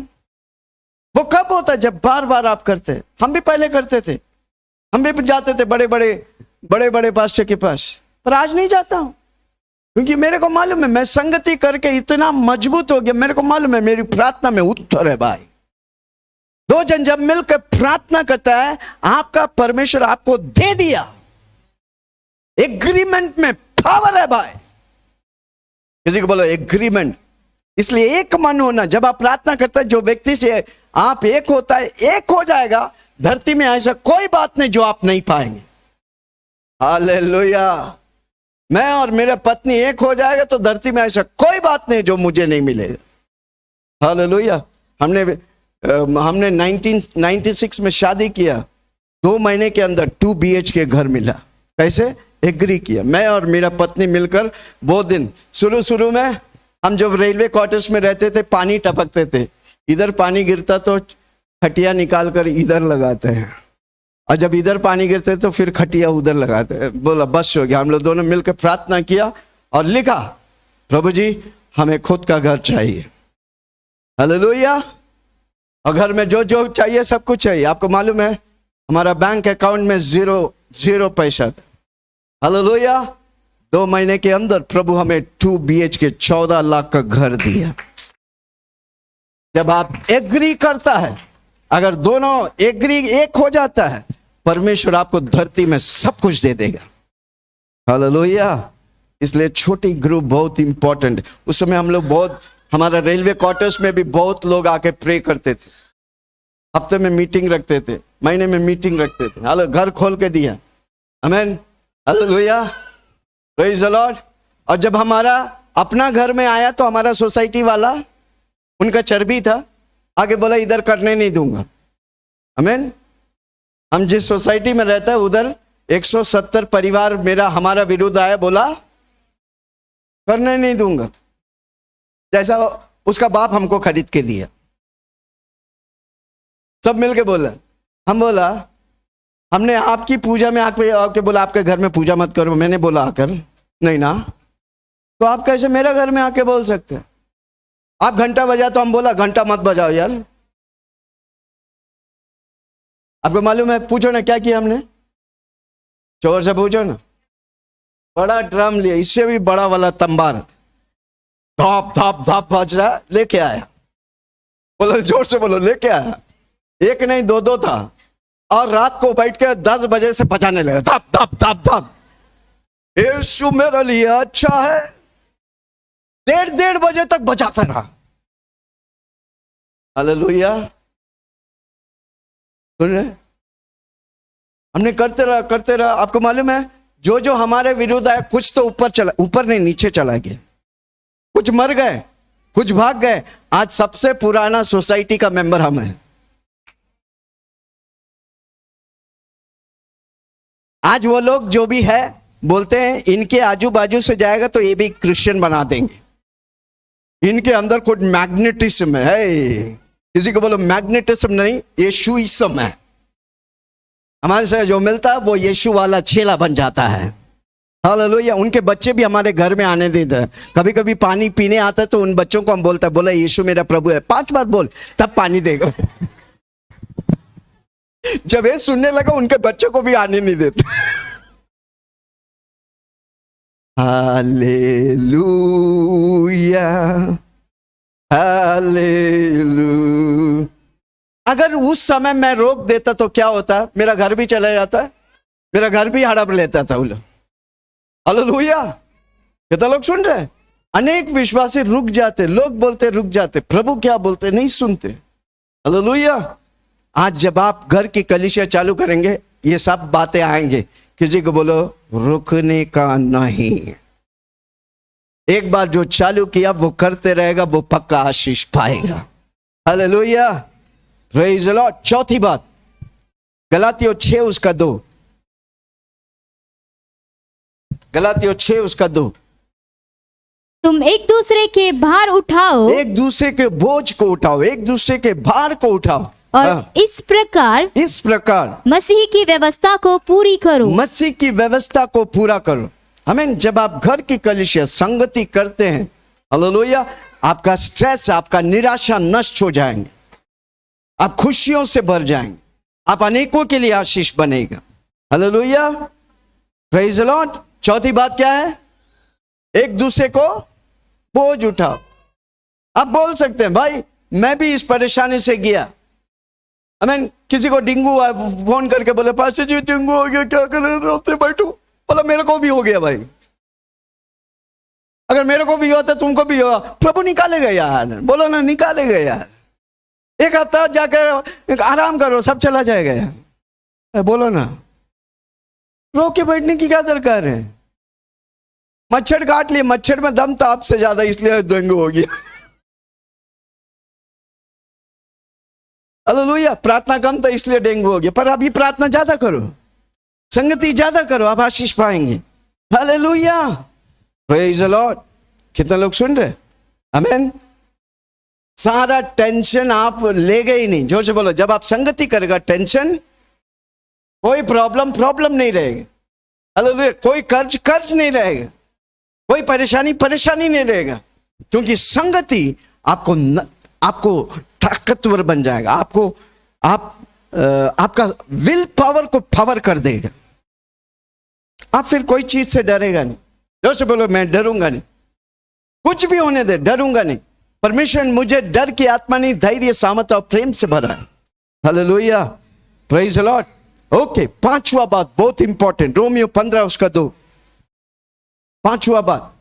वो कब होता है? जब बार बार आप करते हैं। हम भी पहले करते थे, हम भी जाते थे बड़े बड़े पास्टर के पास, पर आज नहीं जाता हूं, क्योंकि मेरे को मालूम है मैं संगति करके इतना मजबूत हो गया। मेरे को मालूम है मेरी प्रार्थना में उत्तर है भाई। दो जन जब मिलकर प्रार्थना करता है, आपका परमेश्वर आपको दे दिया। एग्रीमेंट में पावर है भाई। किसी को बोलो एग्रीमेंट। इसलिए एक मन होना। जब आप प्रार्थना करते हैं, जो व्यक्ति से आप एक होता है, एक हो जाएगा। धरती में ऐसा कोई बात नहीं जो आप नहीं पाएंगे। हालेलुया। मैं और मेरा पत्नी एक हो जाएगा तो धरती में ऐसा कोई बात नहीं जो मुझे नहीं मिलेगा। हालेलुया। हमने 1996 में शादी किया, 2 महीने के अंदर 2 BHK घर मिला। कैसे? एग्री किया। मैं और मेरा पत्नी मिलकर वो दिन शुरू में हम जब रेलवे क्वार्टर्स में रहते थे, पानी टपकते थे, इधर पानी गिरता तो खटिया निकाल कर इधर लगाते हैं, और जब इधर पानी गिरते तो फिर खटिया उधर लगाते हैं। बोला बस हो गया। हम लोग दोनों मिलकर प्रार्थना किया और लिखा, प्रभु जी हमें खुद का घर चाहिए। हालेलुया। और घर में जो चाहिए सब कुछ चाहिए। आपको मालूम है हमारा बैंक अकाउंट में जीरो पैसा था। हालेलुया। 2 महीने के अंदर प्रभु हमें 2 BHK 14 लाख का घर दिया। जब आप एग्री करता है, अगर दोनों एग्री एक हो जाता है, परमेश्वर आपको धरती में सब कुछ दे देगा। हालेलुया। इसलिए छोटी ग्रुप बहुत इंपॉर्टेंट है। उस समय हम लोग हमारा रेलवे क्वार्टर्स में भी बहुत लोग आके प्रे करते थे। हफ्ते में मीटिंग रखते थे, महीने में मीटिंग रखते थे। हालो घर खोल के दिया। आमीन। हालेलुया। Praise the Lord. और जब हमारा अपना घर में आया तो हमारा सोसाइटी वाला, उनका चर्बी था, आगे बोला इधर करने नहीं दूंगा। आमीन। हम जिस सोसाइटी में रहता है उधर 170 परिवार मेरा हमारा विरोध आया, बोला करने नहीं दूंगा, जैसा उसका बाप हमको खरीद के दिया। सब मिलके बोला, हम बोला हमने आपकी पूजा में आके बोला आपके घर में पूजा मत करो, मैंने बोला आकर नहीं ना, तो आप कैसे मेरे घर में आके बोल सकते हैं? आप घंटा बजा तो हम बोला घंटा मत बजाओ यार। आपको मालूम है, पूछो ना क्या किया हमने, चोर से पूछो ना, बड़ा ड्रम लिया, इससे भी बड़ा वाला तंबार, धाप धाप धाप बज रहा, लेके आया। बोलो जोर से बोलो, लेके आया। एक नहीं दो दो था, और रात को बैठ के 10 बजे से बजाने लगा, धाप धाप धाप धाप। यीशु मेरे लिए अच्छा है, 1:30 बजे तक बजाता रहा। हालेलुया, सुन रहे? हमने करते रहा। आपको मालूम है, जो जो हमारे विरुद्ध आए, कुछ तो ऊपर नहीं नीचे चला गया, कुछ मर गए, कुछ भाग गए। आज सबसे पुराना सोसाइटी का मेंबर हम हैं। आज वो लोग जो भी है बोलते हैं इनके आजू बाजू से जाएगा तो ये भी क्रिश्चियन बना देंगे, इनके अंदर कुछ मैग्नेटिज्म है। किसी को बोलो मैग्नेटिज्म नहीं, यीशुइज्म है। हमारे से जो मिलता है वो यीशु वाला चेला बन जाता है। हालेलुया। उनके बच्चे भी हमारे घर में आने देते हैं। कभी कभी पानी पीने आता है तो उन बच्चों को हम बोलते हैं, बोला यीशु मेरा प्रभु है, 5 बार बोल तब पानी देगा। जब ये सुनने लगा उनके बच्चों को भी आने नहीं देते। Hallelujah, hallelujah. अगर उस समय मैं रोक देता तो क्या होता, मेरा घर भी चला जाता, मेरा घर भी हड़प लेता था वो लोग। हालेलुया। कितना लोग सुन रहे हैं? अनेक विश्वासी रुक जाते, लोग बोलते रुक जाते, प्रभु क्या बोलते नहीं सुनते। हालेलुया। आज जब आप घर की कलीसिया चालू करेंगे ये सब बातें आएंगे। किसी को बोलो रुकने का नहीं। एक बार जो चालू किया वो करते रहेगा, वो पक्का आशीष पाएगा। Hallelujah, praise the Lord. चौथी बात, गलातियों 6 उसका 2, गलातियों 6 उसका 2। तुम एक दूसरे के भार उठाओ, एक दूसरे के बोझ को उठाओ, एक दूसरे के भार को उठाओ, और इस प्रकार मसीह की व्यवस्था को पूरी करो। मसीह की व्यवस्था को पूरा करो। हमें जब आप घर की कलीसिया संगति करते हैं, हालेलुया, आपका स्ट्रेस, आपका निराशा नष्ट हो जाएंगे, आप खुशियों से भर जाएंगे, आप अनेकों के लिए आशीष बनेगा। Hallelujah, praise the Lord. चौथी बात क्या है? एक दूसरे को बोझ उठाओ। आप बोल सकते हैं भाई मैं भी इस परेशानी से गया। किसी को डेंगू हुआ, फोन करके बोले पास्टर जी डेंगू हो गया, क्या करें, रोते बैठो। बोला मेरे को भी हो गया भाई, अगर मेरे को भी होता तुमको भी होगा। प्रभु निकालेगा यार, बोलो ना निकालेगा यार। एक हफ्ता जाकर आराम करो, सब चला जाएगा यार। बोलो ना, रो के बैठने की क्या दरकार है? मच्छर काट लिए, मच्छर में दम था आपसे ज्यादा, इसलिए डेंगू हो गया। हालेलुया। प्रार्थना कम था इसलिए डेंगू हो गया, पर अभी प्रार्थना ज्यादा करो, संगति ज्यादा करो, आप आशीष पाएंगे। Hallelujah, praise the Lord. कितना लोग सुन रहे? आमीन। सारा टेंशन आप ले गए ही नहीं। जोर से बोलो, जब आप संगति करेगा टेंशन, कोई प्रॉब्लम नहीं रहेगी। हालेलुया। कोई कर्ज नहीं रहेगा, कोई परेशानी नहीं रहेगा, क्योंकि संगति आपको ताकतवर बन जाएगा, आपका विल पावर को पावर कर देगा। आप फिर कोई चीज से डरेगा नहीं। जोर से बोलो, मैं डरूंगा नहीं, कुछ भी होने दे, डरूंगा नहीं। परमेश्वर मुझे डर की आत्मा नहीं, धैर्य, सामर्थ और प्रेम से भरा है। Hallelujah, praise the Lord. Okay, 5वां बात बहुत इंपॉर्टेंट, रोमियो 15 उसका 2। 5वां बात,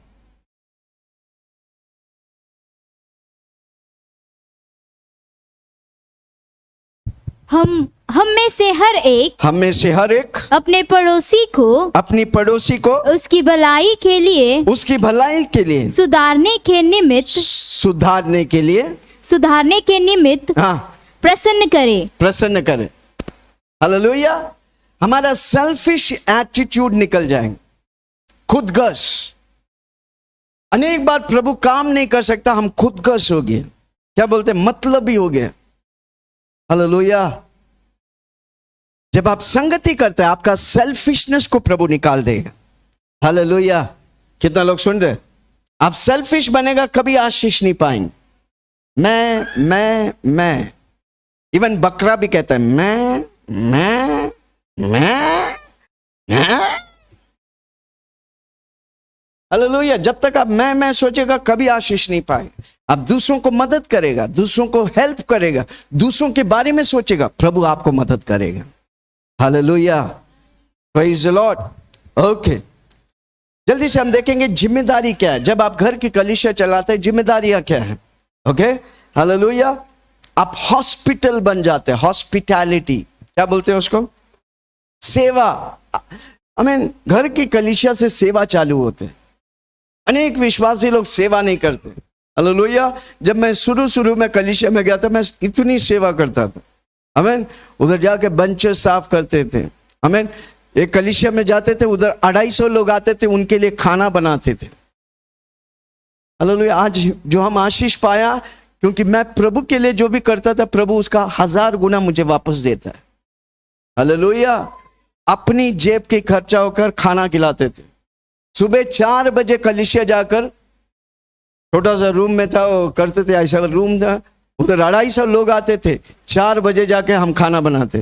हम में से हर एक अपनी पड़ोसी को उसकी भलाई के लिए सुधारने के निमित्त हाँ प्रसन्न करे। हालेलुया। हमारा सेल्फिश एटीट्यूड निकल जाएंगे, खुदगर्ज। अनेक बार प्रभु काम नहीं कर सकता, हम खुदगर्ज हो गए, क्या बोलते हैं, मतलबी हो गए। हालेलुया। जब आप संगति करते हैं, आपका सेल्फिशनेस को प्रभु निकाल देगा। हालेलुया। कितना लोग सुन रहे? आप सेल्फिश बनेगा, कभी आशीष नहीं पाएंगे। मैं इवन बकरा भी कहता है मैं हालेलुया। जब तक आप मैं सोचेगा, कभी आशीष नहीं पाए। आप दूसरों को मदद करेगा, दूसरों को हेल्प करेगा, दूसरों के बारे में सोचेगा, प्रभु आपको मदद करेगा। Hallelujah, praise the Lord. Okay, जल्दी से हम देखेंगे जिम्मेदारी क्या है। जब आप घर की कलीसिया चलाते हैं, जिम्मेदारियां क्या है? Okay, hallelujah. आप हॉस्पिटल बन जाते हैं, हॉस्पिटैलिटी, क्या बोलते हैं उसको, सेवा। घर की कलीसिया से सेवा चालू होते हैं। अनेक विश्वासी लोग सेवा नहीं करते। हालेलुया। जब मैं शुरू में कलीसिया में गया था, मैं इतनी सेवा करता था। उधर जाके बेंचेस साफ करते थे। एक कलीसिया में जाते थे, उधर 250 लोग आते थे, उनके लिए खाना बनाते थे। हालेलुया। आज जो हम आशीष पाया, क्योंकि मैं प्रभु के लिए जो भी करता था, प्रभु उसका 1000 गुना मुझे वापस देता है। हालेलुया। अपनी जेब के खर्चा होकर खाना खिलाते थे। सुबह 4 बजे कलीसिया जाकर, छोटा सा रूम में था, वो करते थे, ऐसा रूम था, उधर 250 लोग आते थे। 4 बजे जाके हम खाना बनाते।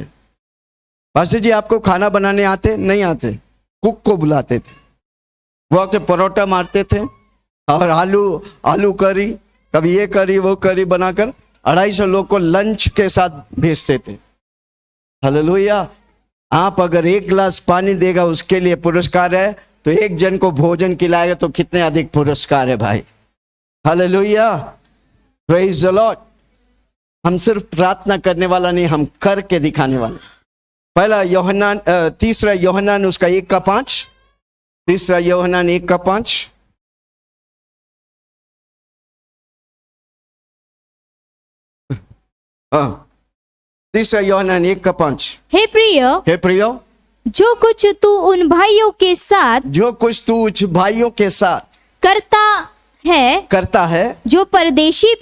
पास्टर जी, आपको खाना बनाने आते? नहीं आते। कुक को बुलाते थे, वो आके परोठा मारते थे और आलू करी, कभी ये करी वो करी बनाकर 250 लोग को लंच के साथ भेजते थे। हालेलुया। आप अगर 1 गिलास पानी देगा, उसके लिए पुरस्कार है, तो 1 जन को भोजन खिलाएगा तो कितने अधिक पुरस्कार है भाई। Hallelujah, praise the Lord. हम सिर्फ प्रार्थना करने वाला नहीं, हम करके दिखाने वाले। पहला यूहन्ना 3 यूहन्ना उसका 1:5, 3 यूहन्ना 1:5। हाँ, 3 यूहन्ना 1:5। हे प्रियो, जो कुछ तू उन भाइयों के साथ करता है जो परदेशी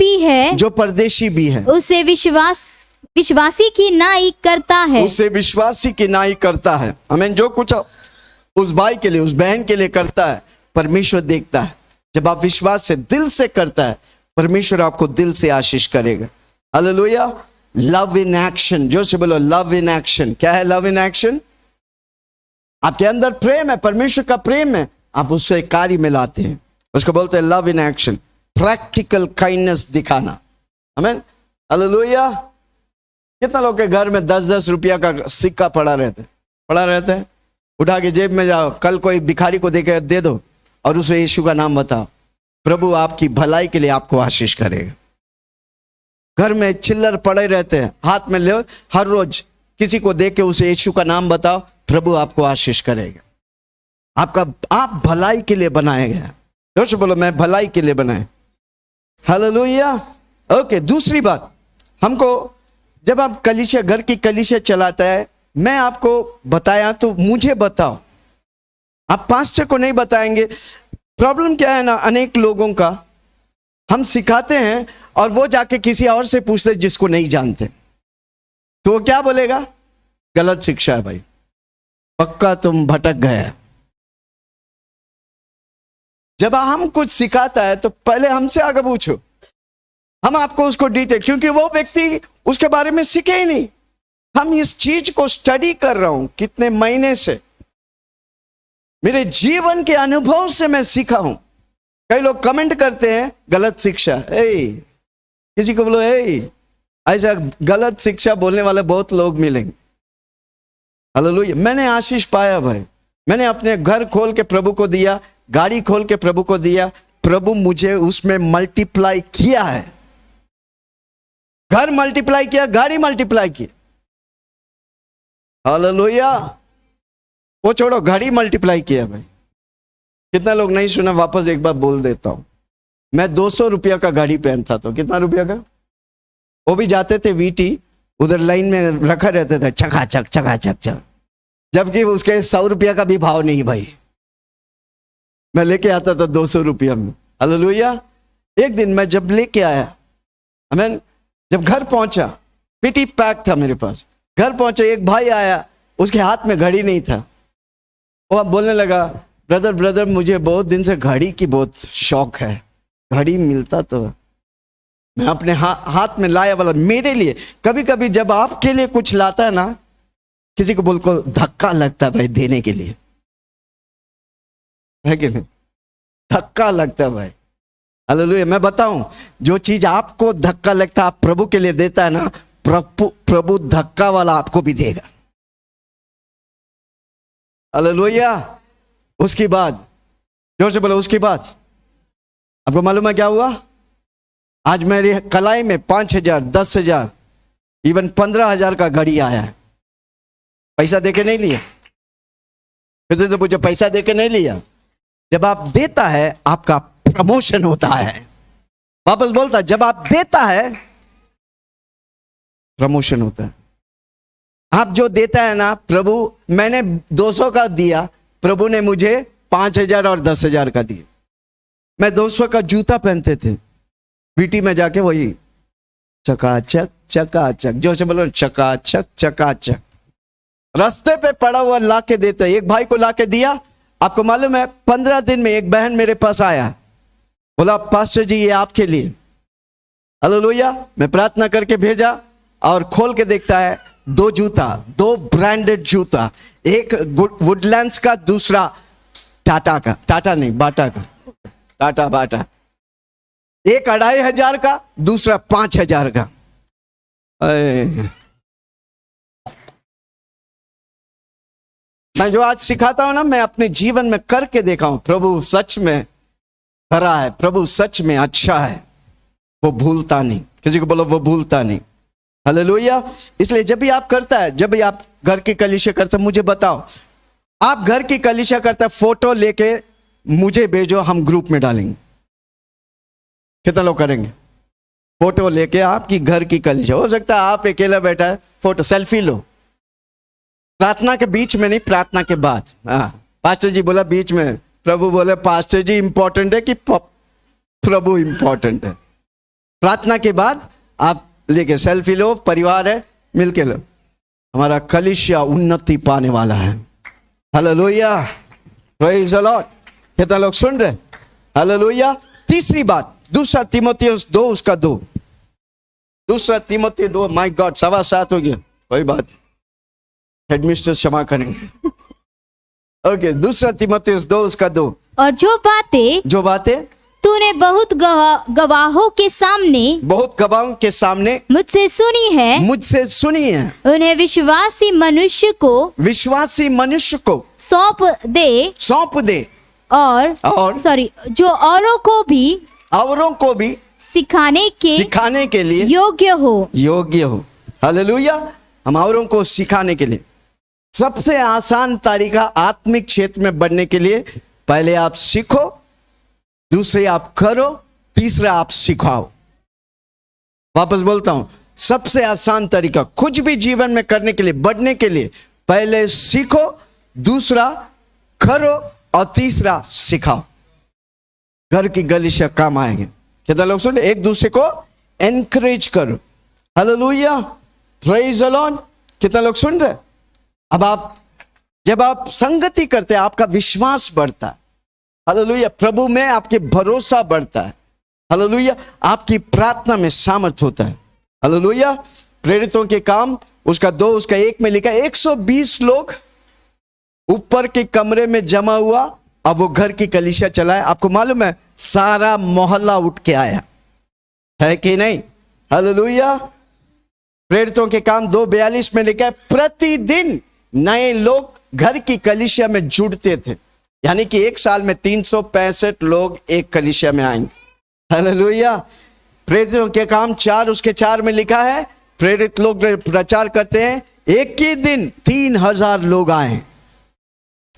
भी है, उसे विश्वासी की नाई करता है। आमीन। जो कुछ उस भाई के लिए, उस बहन के लिए करता है, परमेश्वर देखता है। जब आप विश्वास से, दिल से करता है, परमेश्वर आपको दिल से आशीष करेगा। हालेलुया। लव इन एक्शन, जो से बोलो लव इन एक्शन। क्या है लव इन एक्शन? आपके अंदर प्रेम है, परमेश्वर का प्रेम है, आप उससे कार्य में लाते हैं, उसको बोलते हैं love in action. Practical kindness दिखाना। आमीन। हालेलुया। कितना लोग के घर में 10-10 रुपया का सिक्का पड़ा रहता है? उठा के जेब में जाओ, कल कोई भिखारी को देकर दे दो और उसे यीशु का नाम बताओ, प्रभु आपकी भलाई के लिए आपको आशीष करेगा। घर में चिल्लर पड़े रहते हैं, हाथ में ले, हर रोज किसी को दे के उसे यीशु का नाम बताओ, प्रभु आपको आशीष करेगा। आप भलाई के लिए बनाए गए। तो बोलो मैं भलाई के लिए बनाए। हालेलुया। ओके, दूसरी बात, हमको जब आप कलीसिया, घर की कलीसिया चलाता है, मैं आपको बताया तो मुझे बताओ, आप पास्टर को नहीं बताएंगे। प्रॉब्लम क्या है ना, अनेक लोगों का, हम सिखाते हैं और वो जाके किसी और से पूछते जिसको नहीं जानते, तो वो क्या बोलेगा? गलत शिक्षा है भाई, पक्का तुम भटक गए। जब हम कुछ सिखाता है तो पहले हमसे आगे पूछो, हम आपको उसको डिटेल, क्योंकि वो व्यक्ति उसके बारे में सीखे ही नहीं। हम इस चीज को स्टडी कर रहा हूं कितने महीने से, मेरे जीवन के अनुभव से मैं सीखा हूं। कई लोग कमेंट करते हैं गलत शिक्षा, किसी को बोलो ऐसा गलत शिक्षा बोलने वाले बहुत लोग मिलेंगे। हालेलुया। मैंने आशीष पाया भाई, मैंने अपने घर खोल के प्रभु को दिया, गाड़ी खोल के प्रभु को दिया, प्रभु मुझे उसमें मल्टीप्लाई किया है। घर मल्टीप्लाई किया, गाड़ी मल्टीप्लाई की। हालेलुया। वो छोड़ो, घड़ी मल्टीप्लाई किया भाई। कितना लोग नहीं सुना, वापस एक बार बोल देता हूं। मैं 200 रुपया का घड़ी पहनता था। कितना रुपया का? वो भी जाते थे वीटी, उधर लाइन में रखा रहता था, चकाचक चकाचक चक। जबकि उसके 100 रुपया का भी भाव नहीं भाई। मैं लेके आता था 200 रुपया में। हालेलुया। एक दिन मैं जब लेके आया, आमीन, जब घर पहुंचा, पिटी पैक था मेरे पास। घर पहुंचा, एक भाई आया, उसके हाथ में घड़ी नहीं था। वो अब बोलने लगा, ब्रदर ब्रदर मुझे बहुत दिन से घड़ी की बहुत शौक है, घड़ी मिलता तो। मैं अपने हाथ में लाया वाला मेरे लिए। कभी कभी जब आपके लिए कुछ लाता है ना, किसी को बोल को धक्का लगता है भाई देने के लिए, है कि नहीं? धक्का लगता है भाई। हालेलुया। मैं बताऊं, जो चीज आपको धक्का लगता है आप प्रभु के लिए देता है ना, प्रभु धक्का वाला आपको भी देगा। हालेलुया। उसके बाद जोर से बोलो, उसके बाद आपको मालूम है क्या हुआ? आज मेरे कलाई में 5,000, 10,000, इवन 15,000 का घड़ी आया है। पैसा देके नहीं लिया, फिर तो मुझे पैसा देके नहीं लिया। जब आप देता है आपका प्रमोशन होता है। वापस बोलता है, जब आप देता है प्रमोशन होता है। आप जो देता है ना, प्रभु मैंने 200 का दिया, प्रभु ने मुझे 5,000 और 10,000 का दिया। मैं 200 का जूता पहनते थे, बीटी में जाके वही चकाचक चकाचक, जो से बोलो चकाचक चकाचक, रास्ते पे पड़ा हुआ ला के देते। एक भाई को ला के दिया, आपको मालूम है 15 दिन में एक बहन मेरे पास आया, बोला पास्टर जी ये आपके लिए। हालेलुया। मैं प्रार्थना करके भेजा और खोल के देखता है 2 जूता, 2 ब्रांडेड जूता, एक वुडलैंड्स का, दूसरा टाटा का, टाटा नहीं बाटा का, टाटा बाटा। एक 2,500 का, दूसरा 5,000 का। मैं जो आज सिखाता हूं ना, मैं अपने जीवन में करके देखा हूं। प्रभु सच में खरा है, प्रभु सच में अच्छा है, वो भूलता नहीं। किसी को बोलो वो भूलता नहीं। हालेलुया। इसलिए जब भी आप करता है, जब भी आप घर की कलीसिया करते, मुझे बताओ, आप घर की कलीसिया करते, फोटो लेके मुझे भेजो, हम ग्रुप में डालेंगे। कितना लोग करेंगे? फोटो लेके आपकी घर की कलीसिया। हो सकता है आप अकेला बैठा है, फोटो सेल्फी लो। प्रार्थना के बीच में नहीं, प्रार्थना के बाद। पास्टर जी बोला बीच में, प्रभु बोले पास्टर जी इंपॉर्टेंट है कि प्रभु इंपॉर्टेंट है? प्रार्थना के बाद आप लेके सेल्फी लो, परिवार है मिलके लो। हमारा कलीसिया उन्नति पाने वाला है। Hallelujah, praise the Lord. कितना लोग सुन रहे? हालेलुया। तीसरी बात, 2 तीमुथियुस 2 उसका 2, 2 तीमुथियुस 2, माय गॉड 7:15 हो गया, कोई बात, हेडमिस्टर क्षमा करेंगे। ओके, 2 तीमुथियुस 2 उसका 2। और जो बातें तूने बहुत गवाहों के सामने मुझसे सुनी है उन्हें विश्वासी मनुष्य को सौंप दे और जो औरों को भी सिखाने के लिए योग्य हो। हालेलुया। हम औरों को सिखाने के लिए, सबसे आसान तरीका आत्मिक क्षेत्र में बढ़ने के लिए, पहले आप सीखो, दूसरे आप करो, तीसरा आप सिखाओ। वापस बोलता हूं, सबसे आसान तरीका कुछ भी जीवन में करने के लिए, बढ़ने के लिए, पहले सीखो, दूसरा करो और तीसरा सिखाओ। घर की कलीसिया काम आएंगे। कितना लोग सुन, एक दूसरे को एनकरेज करो। Hallelujah, praise the Lord. कितना लोग सुन रहे? अब जब आप संगति करते हैं, आपका विश्वास बढ़ता है। हालेलुया। प्रभु में आपके भरोसा बढ़ता है। हालेलुया। आपकी प्रार्थना में सामर्थ होता है। हालेलुया। प्रेरितों के काम उसका 2 उसका 1 में लिखा 120 लोग ऊपर के कमरे में जमा हुआ। अब वो घर की कलीसिया चलाए। आपको मालूम है सारा मोहल्ला उठ के आया है कि नहीं? हालेलुया। प्रेरितों के काम 2:42 में लिखा है प्रतिदिन नए लोग घर की कलीसिया में जुड़ते थे। यानी कि एक साल में 365 लोग एक कलीसिया में आएंगे। हालेलुया। प्रेरितों के काम 4 उसके 4 में लिखा है प्रेरित लोग प्रचार करते हैं, एक ही दिन 3,000 लोग आए,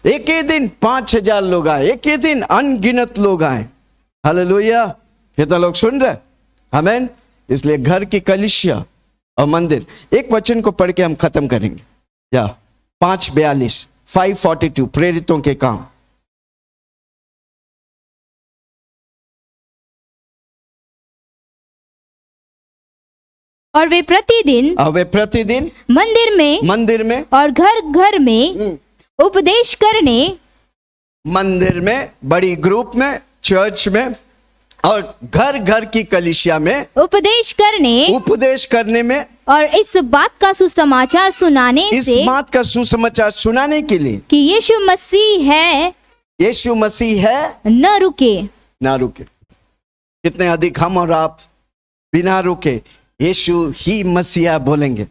एक ही दिन 5,000 लोग आए, एक ही दिन अनगिनत लोग आए। हालेलुया। कितना लोग सुन रहे? आमीन। इसलिए घर की कलीसिया और मंदिर। एक वचन को पढ़ के हम खत्म करेंगे। या 5:42, 5:42 प्रेरितों के काम। और वे प्रतिदिन अब वे प्रतिदिन मंदिर में और घर घर में उपदेश करने, मंदिर में, बड़ी ग्रुप में, चर्च में और घर घर की कलीसिया में उपदेश करने में और इस बात का सुसमाचार सुनाने इस से बात का सुसमाचार सुनाने के लिए कि यीशु मसीह है न रुके। ना रुके। कितने अधिक हम और आप बिना रुके यीशु ही मसीहा बोलेंगे।